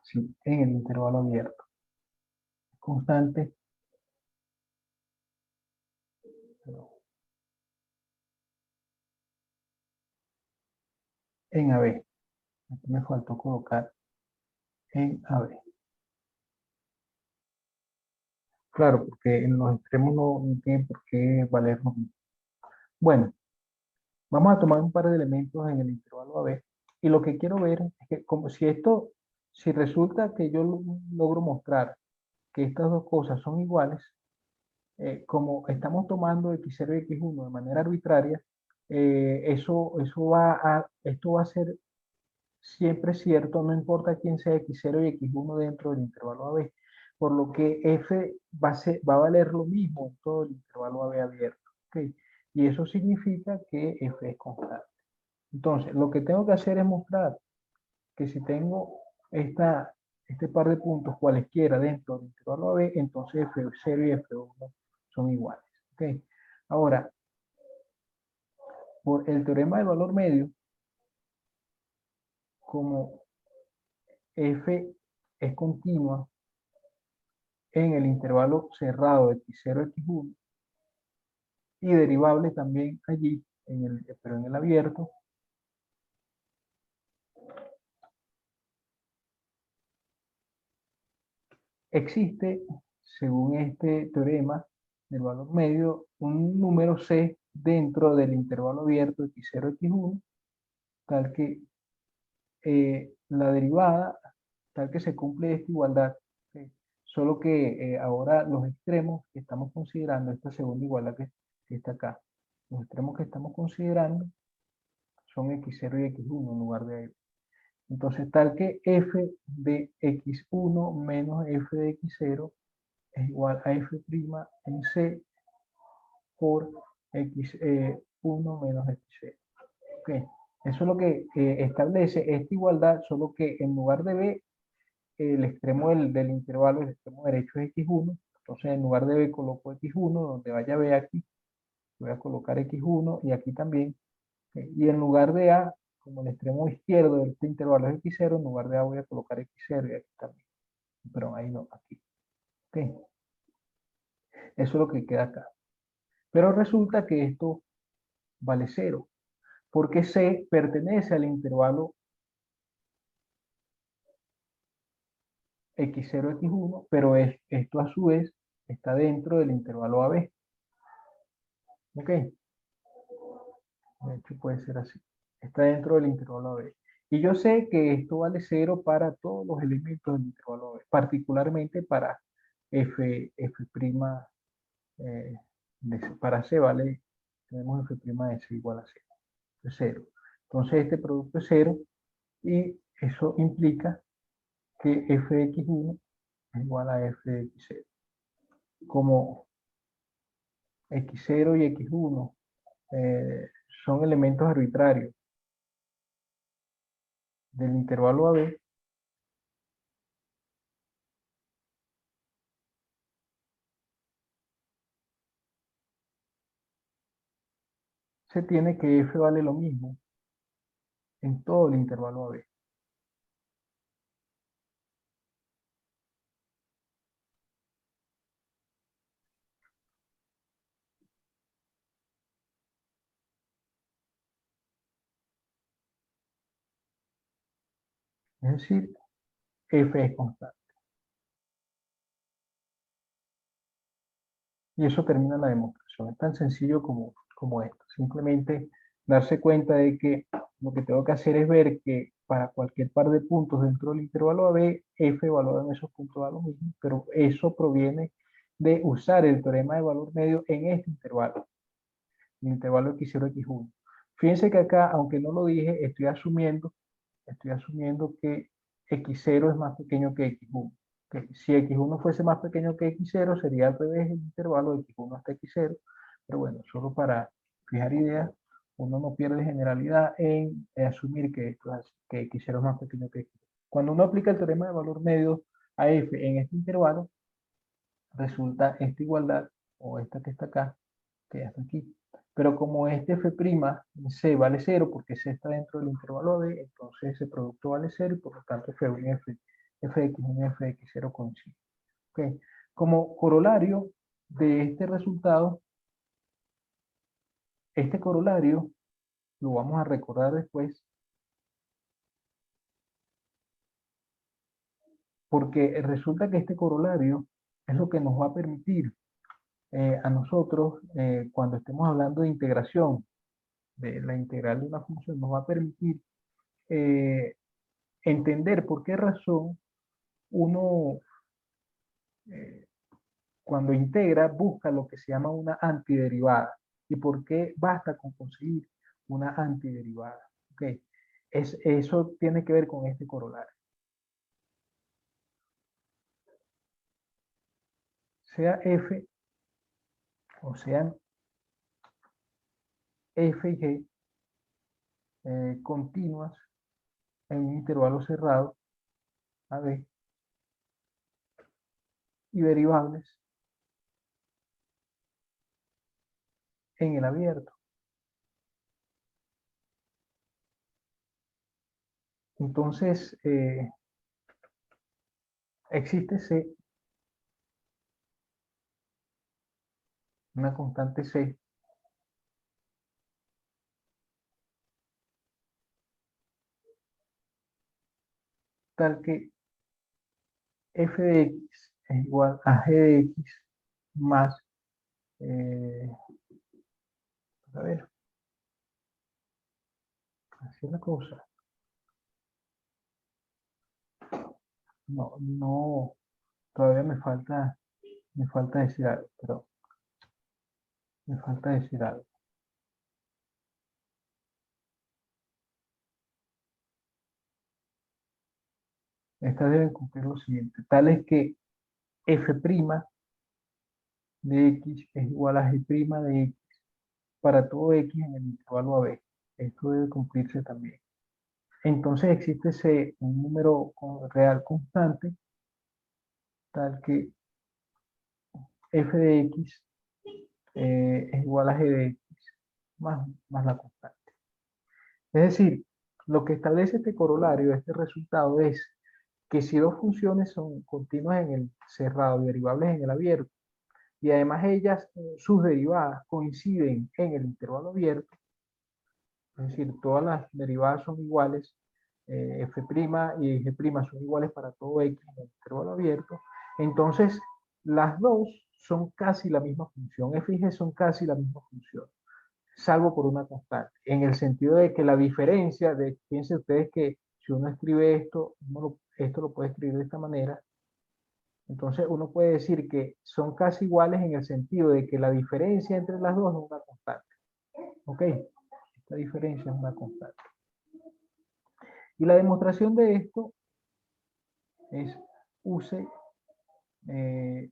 Sí, en el intervalo abierto. Constante. En AB. Aquí me faltó colocar en AB. Claro, porque en los extremos no tiene por qué valer lo mismo. Bueno, vamos a tomar un par de elementos en el intervalo AB. Y lo que quiero ver es que como si resulta que yo logro mostrar que estas dos cosas son iguales, como estamos tomando x0 y x1 de manera arbitraria, esto va a ser siempre cierto, no importa quién sea x0 y x1 dentro del intervalo AB, por lo que f va a valer lo mismo en todo el intervalo AB abierto. ¿Okay? Y eso significa que f es constante. Entonces, lo que tengo que hacer es mostrar que si tengo este par de puntos cualesquiera dentro del intervalo AB, entonces f0 y f1 son iguales. ¿Okay? Ahora, por el teorema del valor medio, como f es continua en el intervalo cerrado de x0, x1, y derivable también allí, pero en el abierto, existe, según este teorema del valor medio, un número c dentro del intervalo abierto x0, x1, tal que la derivada, tal que se cumple esta igualdad. ¿Sí? Solo que ahora los extremos que estamos considerando, esta segunda igualdad que está acá, los extremos que estamos considerando son x0 y x1 en lugar de f. Entonces, tal que f de x1 menos f de x0 es igual a f' en c por x1 menos x0. Okay. Eso es lo que establece esta igualdad, solo que en lugar de b, el extremo del intervalo, el extremo derecho es x1, entonces en lugar de b coloco x1, donde vaya b aquí, voy a colocar x1 y aquí también, y en lugar de a, como el extremo izquierdo de este intervalo es x0, en lugar de a voy a colocar x0 y aquí también, pero ahí no, aquí. Okay. Eso es lo que queda acá. Pero resulta que esto vale 0, porque C pertenece al intervalo x0, x1, pero esto a su vez está dentro del intervalo AB. ¿Ok? De hecho puede ser así. Está dentro del intervalo AB. Y yo sé que esto vale 0 para todos los elementos del intervalo AB, particularmente para f', para C vale, tenemos f' de C igual a 0. Es 0. Entonces este producto es 0 y eso implica que fx1 es igual a f de x0. Como x0 y x1 son elementos arbitrarios del intervalo AB, se tiene que f vale lo mismo en todo el intervalo AB. Es decir, f es constante. Y eso termina la demostración. Es tan sencillo como esto. Simplemente darse cuenta de que lo que tengo que hacer es ver que para cualquier par de puntos dentro del intervalo AB, f valora en esos puntos da lo mismo, pero eso proviene de usar el teorema de valor medio en este intervalo, el intervalo x0, x1. Fíjense que acá, aunque no lo dije, estoy asumiendo que x0 es más pequeño que x1. Que si x1 fuese más pequeño que x0, sería al revés el intervalo de x1 hasta x0. Pero bueno, solo para fijar ideas, uno no pierde generalidad en asumir que esto es así, que x0 es más pequeño que x1. Cuando uno aplica el teorema de valor medio a f en este intervalo, resulta esta igualdad, o esta que está acá, que ya está aquí. Pero como este f' c vale 0 porque c está dentro del intervalo AB, entonces ese producto vale 0 y por lo tanto f1 y fx1 y fx0 coinciden. ¿Okay? Como corolario de este resultado, este corolario lo vamos a recordar después porque resulta que este corolario es lo que nos va a permitir a nosotros, cuando estemos hablando de integración, de la integral de una función, nos va a permitir entender por qué razón uno, eh, cuando integra, busca lo que se llama una antiderivada y por qué basta con conseguir una antiderivada. ¿Okay? Eso tiene que ver con este corolario. Sea f o sean f y g continuas en un intervalo cerrado AB y derivables en el abierto. Entonces, existe C, una constante C, tal que f de x es igual a g de x más, a ver, así es la cosa. No, todavía me falta decir algo, pero me falta decir algo. Estas deben cumplir lo siguiente, tal es que f' de x es igual a g' de x para todo x en el intervalo AB. Esto debe cumplirse también. Entonces existe un número real constante, tal que f de x es igual a g de x más la constante. Es decir, lo que establece este corolario, este resultado, es que si dos funciones son continuas en el cerrado y derivables en el abierto, y además ellas, sus derivadas, coinciden en el intervalo abierto, es decir, todas las derivadas son iguales, f' y g' son iguales para todo x en el intervalo abierto, entonces las dos son casi la misma función, f y g son casi la misma función, salvo por una constante, en el sentido de que la diferencia, fíjense ustedes que si uno escribe esto, esto lo puede escribir de esta manera, entonces uno puede decir que son casi iguales en el sentido de que la diferencia entre las dos es una constante. ¿Ok? Esta diferencia es una constante. Y la demostración de esto es use el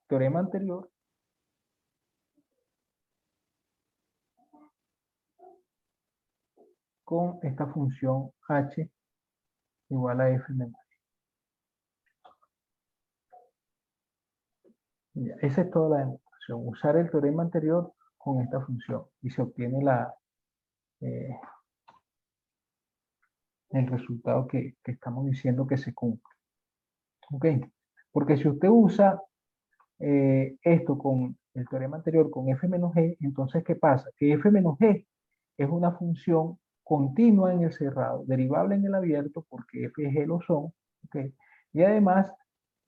teorema anterior con esta función h igual a f menos y. Esa es toda la demostración. Usar el teorema anterior con esta función y se obtiene el resultado que estamos diciendo que se cumple. ¿Ok? Porque si usted usa esto con el teorema anterior con f menos g, entonces ¿qué pasa? Que f menos g es una función continua en el cerrado, derivable en el abierto, porque f y g lo son, ¿ok? Y además,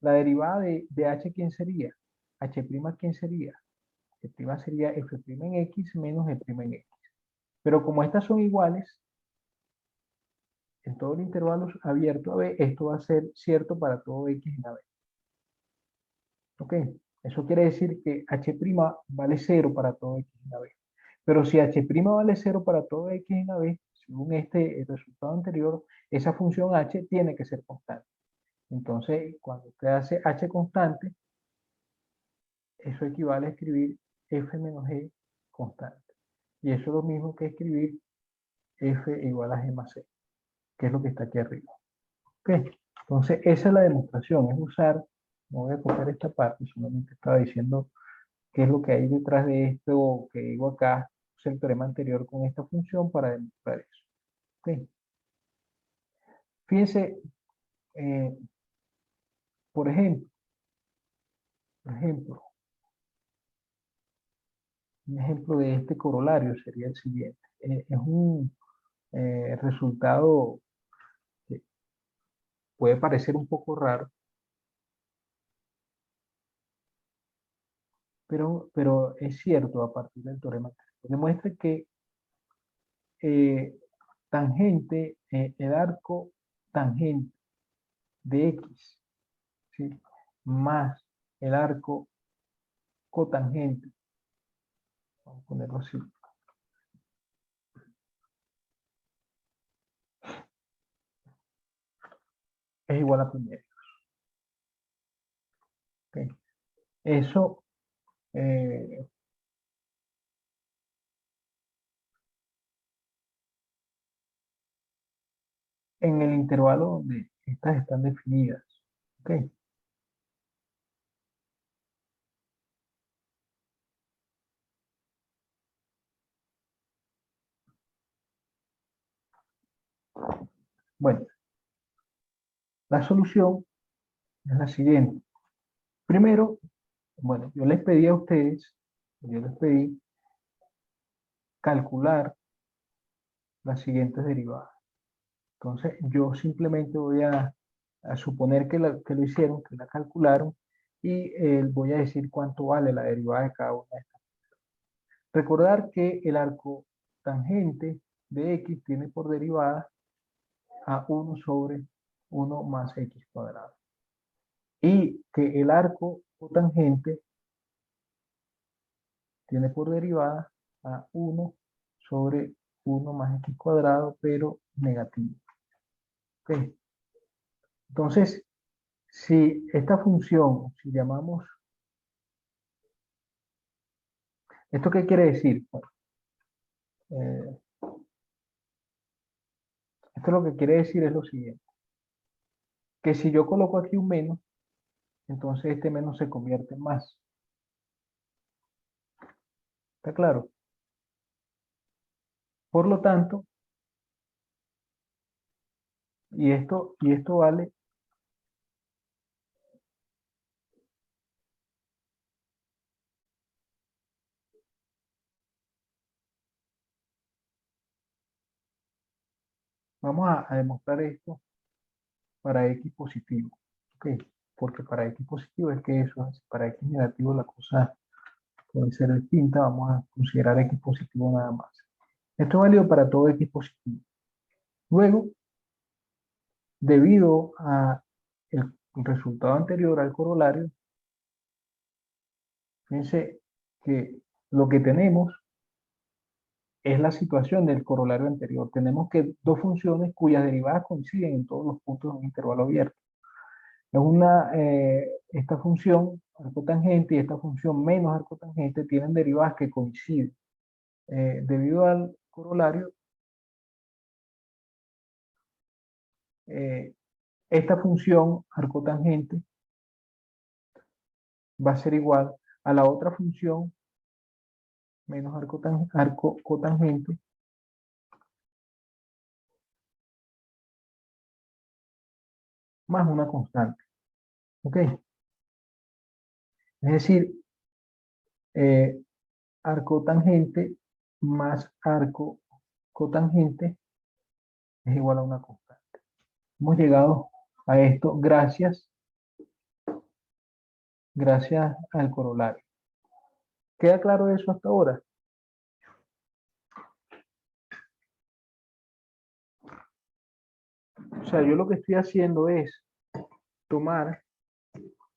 la derivada de h, ¿quién sería? H', ¿quién sería? H' sería f' en x menos g' en x. Pero como estas son iguales, en todo el intervalo abierto a b, esto va a ser cierto para todo x en a b. ¿Ok? Eso quiere decir que h' vale 0 para todo x en a b. Pero si h' vale 0 para todo x en a b, según el resultado anterior, esa función h tiene que ser constante. Entonces, cuando usted hace h constante, eso equivale a escribir f menos g constante. Y eso es lo mismo que escribir f igual a g más c, que es lo que está aquí arriba. ¿Ok? Entonces, esa es la demostración, es usar, no voy a copiar esta parte, solamente estaba diciendo qué es lo que hay detrás de esto que digo acá, es el teorema anterior con esta función para demostrar eso. ¿Ok? Fíjense, eh, por ejemplo, un ejemplo de este corolario sería el siguiente. Es un resultado que puede parecer un poco raro, pero es cierto a partir del teorema anterior. Demuestra que tangente, el arco tangente de x, ¿sí? Más el arco cotangente, vamos a ponerlo así, es igual a primero. ¿Okay? Eso eh, en el intervalo donde estas están definidas. ¿Okay? Bueno, la solución es la siguiente. Primero, bueno, yo les pedí calcular las siguientes derivadas. Entonces, yo simplemente voy a suponer que lo hicieron, que la calcularon, y voy a decir cuánto vale la derivada de cada una de estas. Recordar que el arco tangente de x tiene por derivada a 1 sobre 1 más x cuadrado. Y que el arco cotangente tiene por derivada a 1 sobre 1 más x cuadrado, pero negativo. ¿Okay? Entonces, si esta función, si llamamos, ¿esto qué quiere decir? Bueno, esto lo que quiere decir es lo siguiente, que si yo coloco aquí un menos, entonces este menos se convierte en más. ¿Está claro? Por lo tanto, y esto vale, vamos a demostrar esto para x positivo. ¿Ok? Porque para x positivo es que eso es, para x negativo la cosa puede ser distinta, vamos a considerar x positivo nada más. Esto es válido para todo x positivo. Luego, debido a el resultado anterior al corolario, fíjense que lo que tenemos es la situación del corolario anterior. Tenemos que dos funciones cuyas derivadas coinciden en todos los puntos de un intervalo abierto. Esta función arcotangente y esta función menos arcotangente tienen derivadas que coinciden. Debido al corolario, esta función arcotangente va a ser igual a la otra función menos arcotangente más una constante. ¿Ok? Es decir, arco tangente más arco cotangente es igual a una constante. Hemos llegado a esto gracias al corolario. ¿Queda claro eso hasta ahora? O sea, yo lo que estoy haciendo es tomar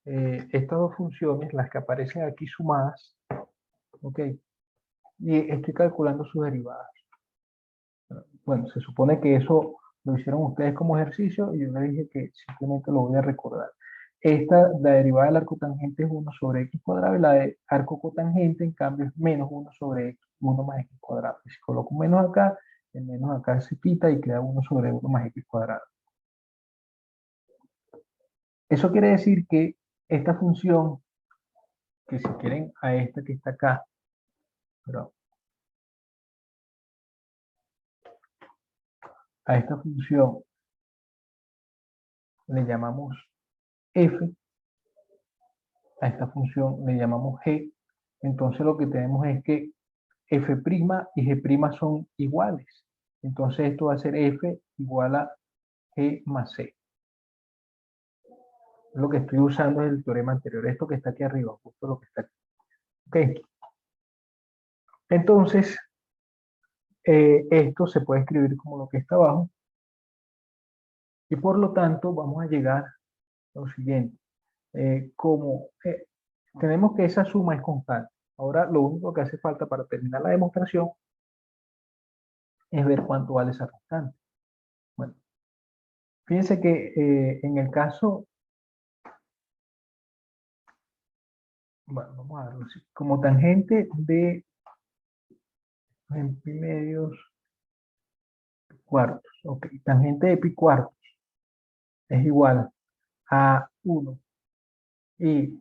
estas dos funciones, las que aparecen aquí sumadas, ¿ok? Y estoy calculando sus derivadas. Bueno, se supone que eso lo hicieron ustedes como ejercicio y yo les dije que simplemente lo voy a recordar. La derivada del arco tangente es 1 sobre x cuadrado y la de arco cotangente, en cambio, es menos 1 sobre x, 1 más x cuadrado. Y si coloco un menos acá, el menos acá se quita y queda 1 sobre 1 más x cuadrado. Eso quiere decir que esta función, que si quieren a esta que está acá, perdón, a esta función le llamamos f, a esta función le llamamos g, entonces lo que tenemos es que f' y g' son iguales. Entonces esto va a ser f igual a g más c. Lo que estoy usando es el teorema anterior, esto que está aquí arriba, justo lo que está aquí. Ok. Entonces, esto se puede escribir como lo que está abajo. Y por lo tanto, vamos a llegar a lo siguiente. Tenemos que esa suma es constante. Ahora, lo único que hace falta para terminar la demostración es ver cuánto vale esa constante. Bueno, fíjense que en el caso, bueno, vamos a verlo así, como tangente de en pi medios cuartos, ok, tangente de pi cuartos es igual a 1 y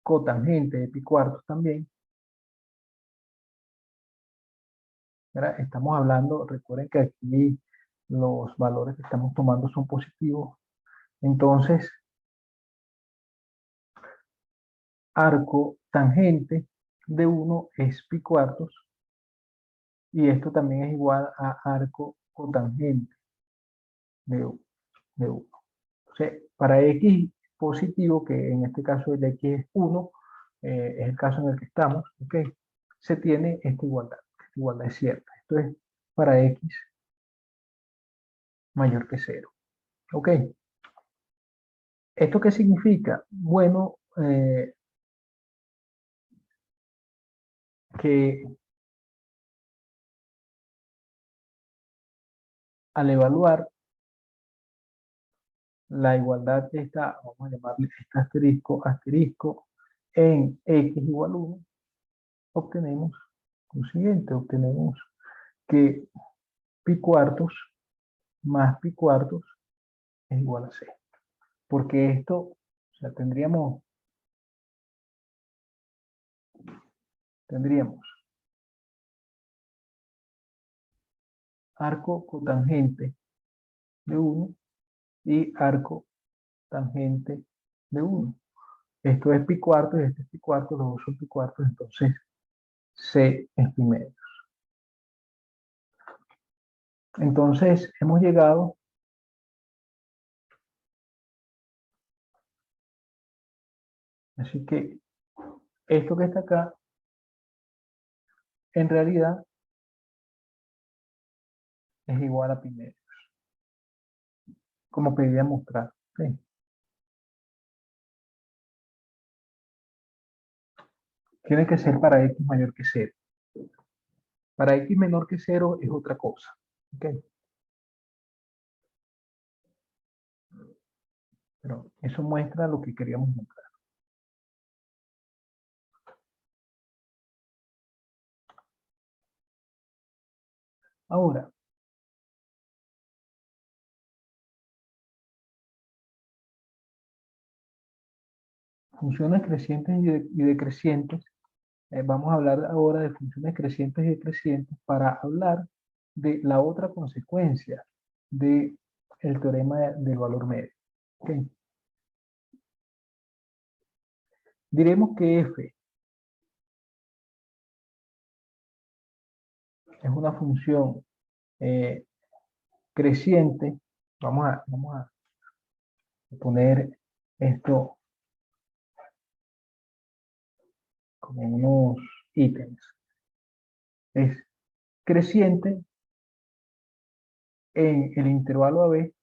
cotangente de pi cuartos también, ¿verdad? Estamos hablando, recuerden que aquí los valores que estamos tomando son positivos, entonces arco tangente de 1 es pi cuartos y esto también es igual a arco cotangente de 1. Entonces, para x positivo, que en este caso el x es 1, es el caso en el que estamos, ¿ok? Se tiene esta igualdad. Esta igualdad es cierta. Esto es para x mayor que 0. ¿Ok? ¿Esto qué significa? Bueno, que al evaluar la igualdad de esta, vamos a llamarle este asterisco, asterisco, en x igual 1, obtenemos lo siguiente, obtenemos que pi cuartos más pi cuartos es igual a c. Porque esto, o sea, tendríamos arco cotangente de 1 y arco tangente de 1. Esto es pi cuartos y este es pi cuartos, los dos son pi cuartos, entonces c es pi medio. Entonces hemos llegado así que esto que está acá en realidad es igual a pi medio, como pedí mostrar. ¿Sí? Tiene que ser para x mayor que 0. Para x menor que 0 es otra cosa. ¿Okay? Pero eso muestra lo que queríamos mostrar. Ahora, funciones crecientes y decrecientes. Vamos a hablar ahora de funciones crecientes y decrecientes para hablar de la otra consecuencia del teorema del valor medio. ¿Ok? Diremos que f es una función creciente. Vamos a poner esto como unos ítems. Es creciente en el intervalo AB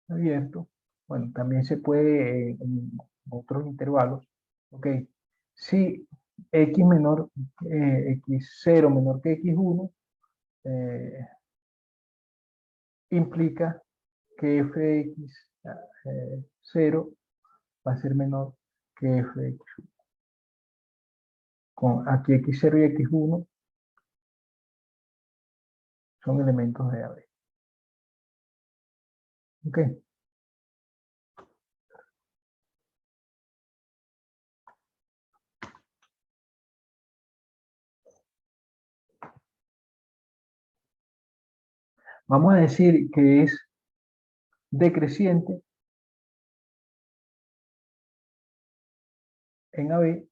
abierto. Bueno, también se puede en otros intervalos. Ok. Si x menor, x0 menor que x1, implica que f de x0 va a ser menor que f de x1. Con aquí x0 y x1 son elementos de AB. Ok. Vamos a decir que es decreciente en AB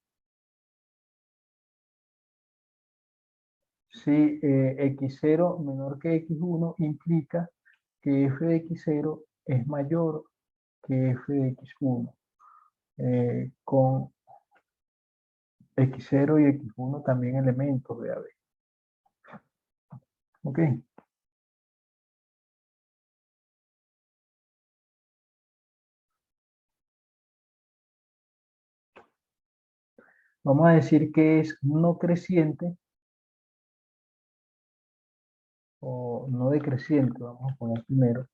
si x0 menor que x1 implica que f de x0 es mayor que f de x1. Con x0 y x1 también elementos de AB. Ok. Vamos a decir que es no creciente o no decreciente. Vamos a poner primero.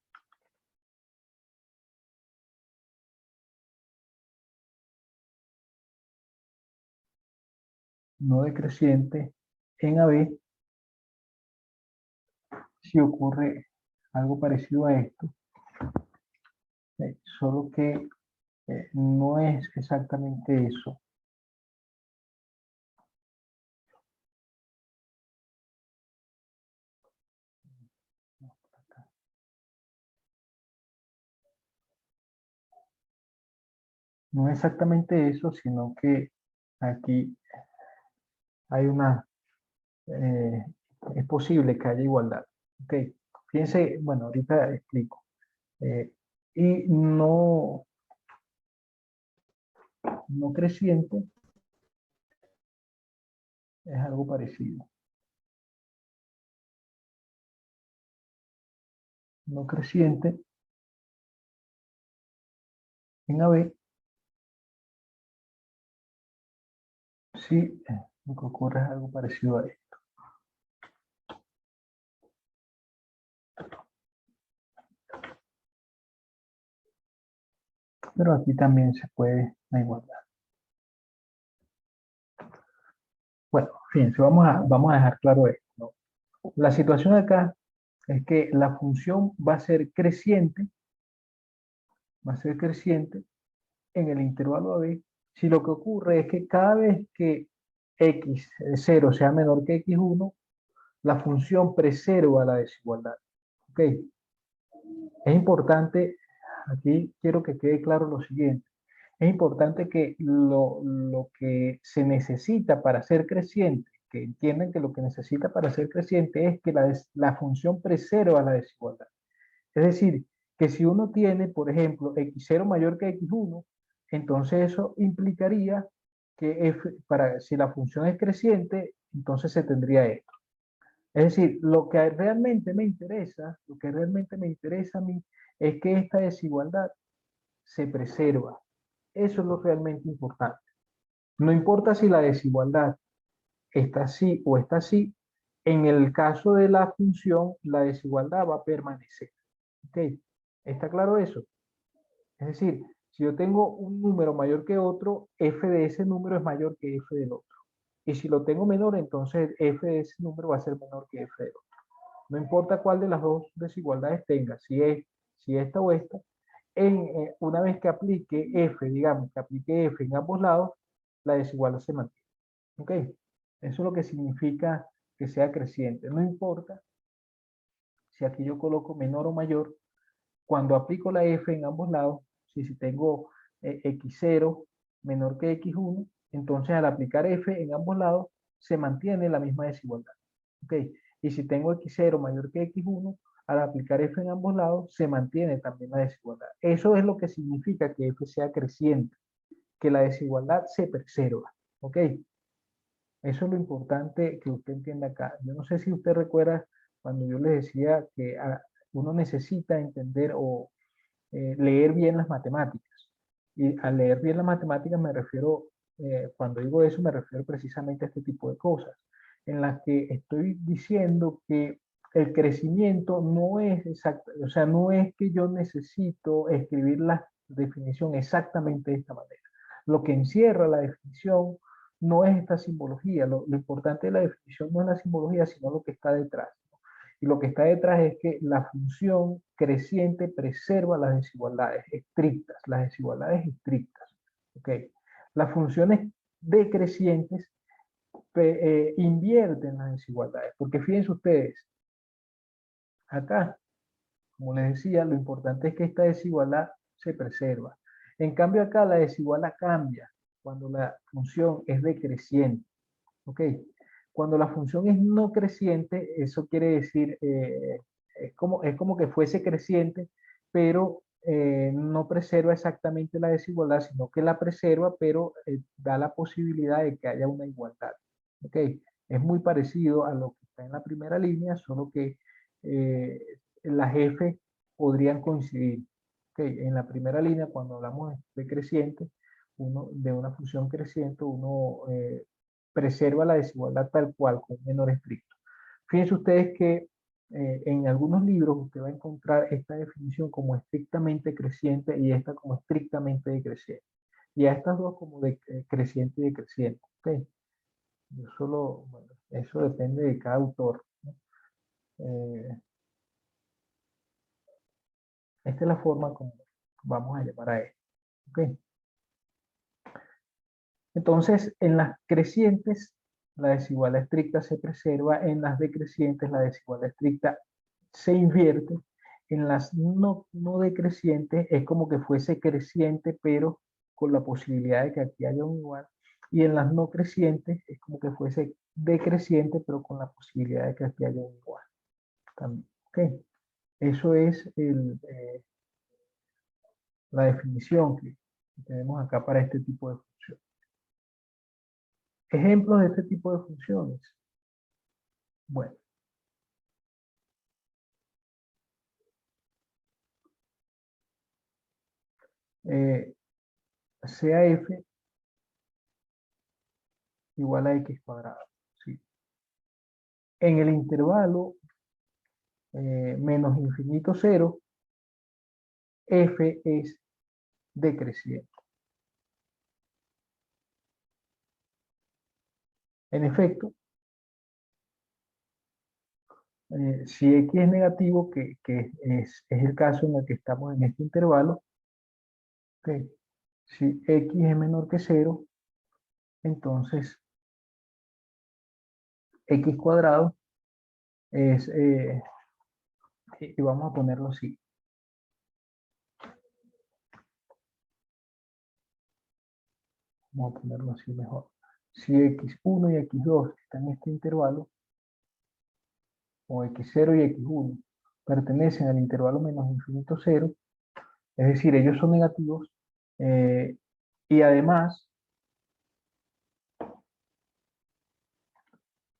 No decreciente en AB si ocurre algo parecido a esto. Solo que no es exactamente eso. No es exactamente eso, sino que aquí hay una, es posible que haya igualdad. Ok, fíjense, bueno, ahorita explico. Y no creciente es algo parecido. No creciente en AB, sí, lo que ocurre es algo parecido a esto. Pero aquí también se puede la igualdad. Bueno, fíjense, vamos a dejar claro esto, ¿no? La situación acá es que la función va a ser creciente en el intervalo AB si lo que ocurre es que cada vez que x0 sea menor que x1, la función preserva la desigualdad. ¿Ok? Es importante, aquí quiero que quede claro lo siguiente. Es importante que lo que se necesita para ser creciente, que entiendan que lo que necesita para ser creciente es que la función preserva la desigualdad. Es decir, que si uno tiene, por ejemplo, x0 mayor que x1, entonces eso implicaría que si la función es creciente, entonces se tendría esto. Es decir, lo que realmente me interesa a mí es que esta desigualdad se preserva. Eso es lo realmente importante. No importa si la desigualdad está así o está así, en el caso de la función, la desigualdad va a permanecer. ¿Ok? ¿Está claro eso? Es decir, Si yo tengo un número mayor que otro, f de ese número es mayor que f del otro. Y si lo tengo menor, entonces f de ese número va a ser menor que f del otro. No importa cuál de las dos desigualdades tenga, si esta o esta, una vez que aplique f, digamos, que aplique f en ambos lados, la desigualdad se mantiene. ¿Ok? Eso es lo que significa que sea creciente. No importa si aquí yo coloco menor o mayor, cuando aplico la f en ambos lados, si tengo x0 menor que x1, entonces al aplicar f en ambos lados, se mantiene la misma desigualdad. ¿Ok? Y si tengo x0 mayor que x1, al aplicar f en ambos lados, se mantiene también la desigualdad. Eso es lo que significa que f sea creciente, que la desigualdad se preserva. ¿Ok? Eso es lo importante que usted entienda acá. Yo no sé si usted recuerda cuando yo le decía que uno necesita entender o leer bien las matemáticas. Y al leer bien las matemáticas me refiero, cuando digo eso, me refiero precisamente a este tipo de cosas, en las que estoy diciendo que el crecimiento no es exacto, o sea, no es que yo necesito escribir la definición exactamente de esta manera. Lo que encierra la definición no es esta simbología, lo importante de la definición no es la simbología, sino lo que está detrás. Y lo que está detrás es que la función creciente preserva las desigualdades estrictas, las desigualdades estrictas. ¿Okay? Las funciones decrecientes invierten las desigualdades, porque fíjense ustedes, acá, como les decía, lo importante es que esta desigualdad se preserva. En cambio acá la desigualdad cambia cuando la función es decreciente. ¿Ok? Cuando la función es no creciente, eso quiere decir, es como que fuese creciente, pero no preserva exactamente la desigualdad, sino que la preserva, pero da la posibilidad de que haya una igualdad. ¿Ok? Es muy parecido a lo que está en la primera línea, solo que eh, las F podrían coincidir. ¿Ok? En la primera línea, cuando hablamos de creciente, de una función creciente, uno preserva la desigualdad tal cual, con un menor estricto. Fíjense ustedes que en algunos libros usted va a encontrar esta definición como estrictamente creciente y esta como estrictamente decreciente. Y a estas dos como de creciente y decreciente. ¿Okay? Bueno, eso depende de cada autor. ¿No? Esta es la forma como vamos a llamar a esto. ¿Okay? Entonces, en las crecientes, la desigualdad estricta se preserva, en las decrecientes, la desigualdad estricta se invierte, en las no decrecientes es como que fuese creciente, pero con la posibilidad de que aquí haya un igual, y en las no crecientes es como que fuese decreciente, pero con la posibilidad de que aquí haya un igual. También. ¿Okay? Eso es la definición que tenemos acá para este tipo de función. Ejemplos de este tipo de funciones. Bueno, sea f igual a x cuadrado. ¿Sí? En el intervalo menos infinito 0, f es decreciente. En efecto, si x es negativo, que es el caso en el que estamos en este intervalo, okay, si x es menor que 0, entonces x cuadrado es, y vamos a ponerlo así. Vamos a ponerlo así mejor. Si x1 y x2 están en este intervalo, o x0 y x1 pertenecen al intervalo menos infinito 0, es decir, ellos son negativos, y además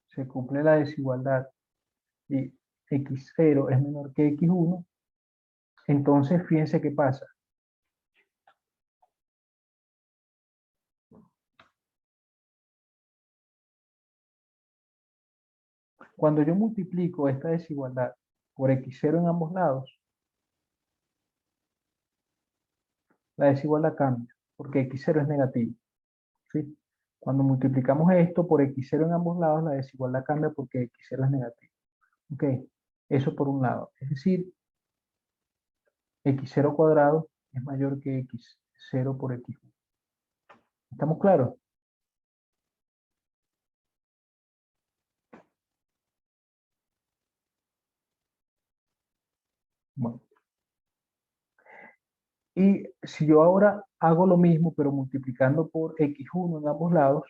se cumple la desigualdad y x0 es menor que x1, entonces fíjense qué pasa. Cuando yo multiplico esta desigualdad por x0 en ambos lados, la desigualdad cambia, porque x0 es negativo, ¿sí? Cuando multiplicamos esto por x0 en ambos lados, la desigualdad cambia porque x0 es negativo. Ok, eso por un lado. Es decir, x0 cuadrado es mayor que x0 por x1. ¿Estamos claros? Bueno. Y si yo ahora hago lo mismo, pero multiplicando por x1 en ambos lados,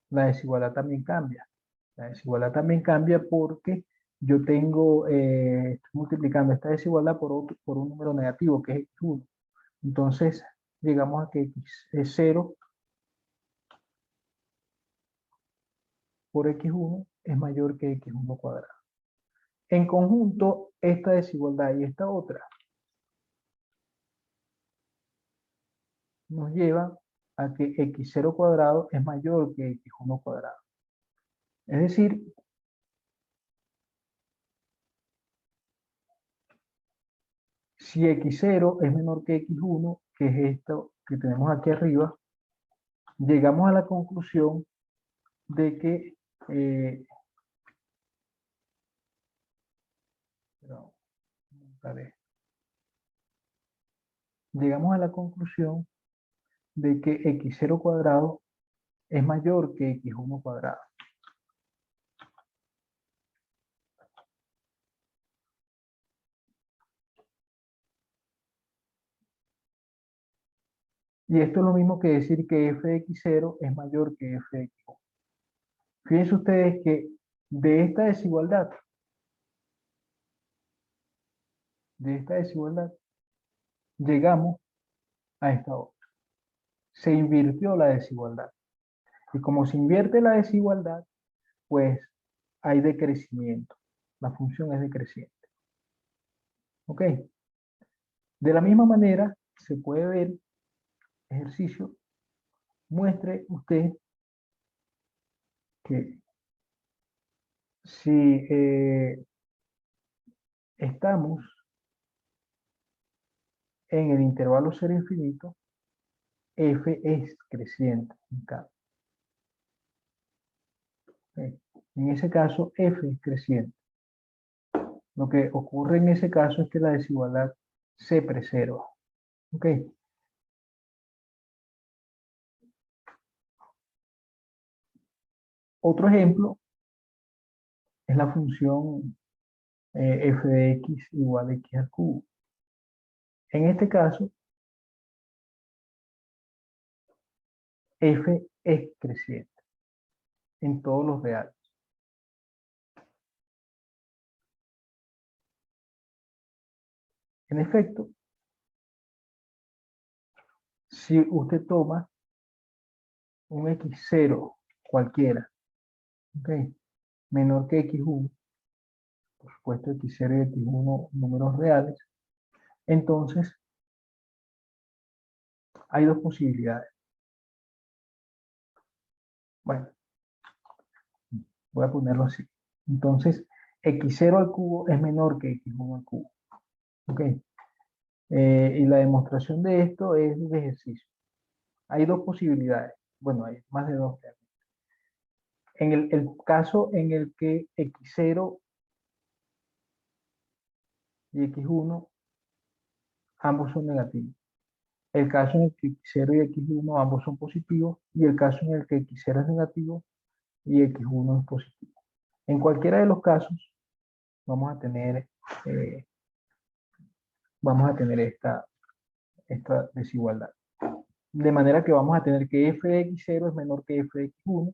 la desigualdad también cambia. La desigualdad también cambia porque yo tengo, estoy multiplicando esta desigualdad por un número negativo, que es x1. Entonces, llegamos a que x es 0 por x1 es mayor que x1 cuadrado. En conjunto, esta desigualdad y esta otra nos lleva a que x0 cuadrado es mayor que x1 cuadrado. Es decir, si x0 es menor que x1, que es esto que tenemos aquí arriba, llegamos a la conclusión de que llegamos a la conclusión de que x0 cuadrado es mayor que x1 cuadrado. Y esto es lo mismo que decir que f de x0 es mayor que f de x1. Fíjense ustedes que de esta desigualdad, llegamos a esta otra. Se invirtió la desigualdad. Y como se invierte la desigualdad, pues hay decrecimiento. La función es decreciente. ¿Ok? De la misma manera, se puede ver, ejercicio, muestre usted que si estamos en el intervalo 0 infinito, f es creciente. En ese caso, f es creciente. Lo que ocurre en ese caso es que la desigualdad se preserva. ¿Ok? Otro ejemplo es la función f de x igual a x al cubo. En este caso, f es creciente en todos los reales. En efecto, si usted toma un x0 cualquiera, ¿okay?, menor que x1, por supuesto x0 y x1 números reales, entonces hay dos posibilidades. Bueno, voy a ponerlo así. Entonces, x0 al cubo es menor que x1 al cubo. ¿Ok? Y la demostración de esto es el ejercicio. Hay dos posibilidades. Bueno, hay más de dos. En el caso en el que x0 y x1 ambos son negativos. El caso en el que x0 y x1 ambos son positivos. Y el caso en el que x0 es negativo y x1 es positivo. En cualquiera de los casos vamos a tener esta desigualdad. De manera que vamos a tener que f de x0 es menor que f de x1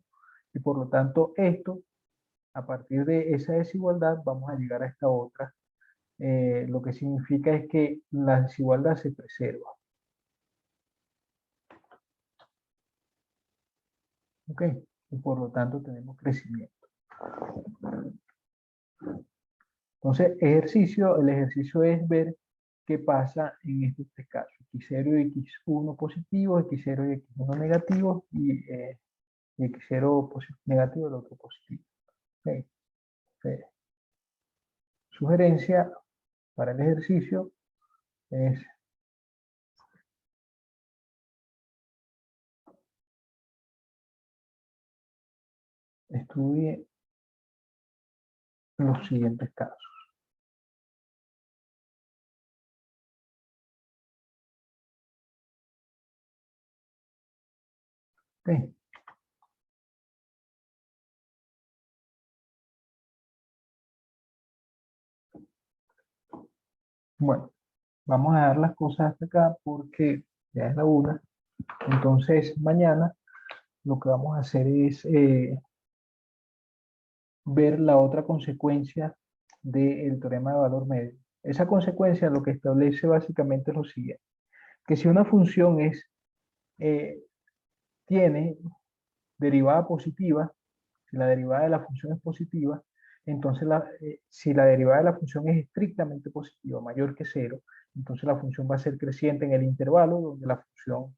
y por lo tanto esto, a partir de esa desigualdad, vamos a llegar a esta otra. Lo que significa es que la desigualdad se preserva. ¿Ok? Y por lo tanto tenemos crecimiento. Entonces, el ejercicio es ver qué pasa en estos tres casos. x0 y x1 positivos, x0 y x1 negativos y x0 negativo, el otro positivo. Okay. Sugerencia para el ejercicio es estudie los siguientes casos. Ok. Bueno, vamos a dar las cosas hasta acá porque ya es la 1. Entonces, mañana lo que vamos a hacer es ver la otra consecuencia del teorema de valor medio. Esa consecuencia lo que establece básicamente es lo siguiente, que si una función tiene derivada positiva, si la derivada de la función es positiva, entonces si la derivada de la función es estrictamente positiva, mayor que 0, entonces la función va a ser creciente en el intervalo donde la función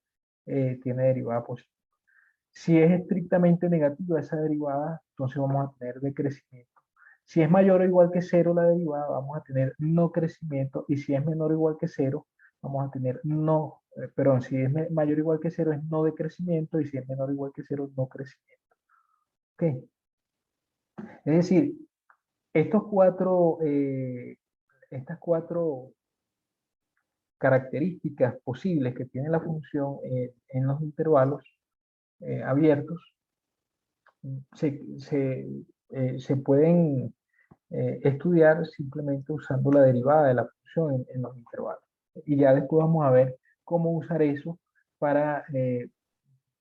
tiene derivada positiva. Si es estrictamente negativa esa derivada, entonces vamos a tener decrecimiento. Si es mayor o igual que 0 la derivada, vamos a tener no crecimiento, y si es menor o igual que 0, vamos a tener si es mayor o igual que 0 es no decrecimiento, y si es menor o igual que 0, no crecimiento. ¿Ok? Es decir, estas cuatro características posibles que tiene la función en los intervalos abiertos se pueden estudiar simplemente usando la derivada de la función en los intervalos. Y ya después vamos a ver cómo usar eso para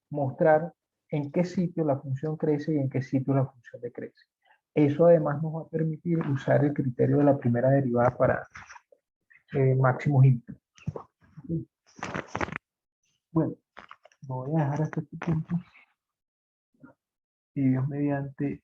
mostrar en qué sitio la función crece y en qué sitio la función decrece. Eso además nos va a permitir usar el criterio de la primera derivada para máximos íntegros. Bueno, lo voy a dejar hasta este punto y Dios mediante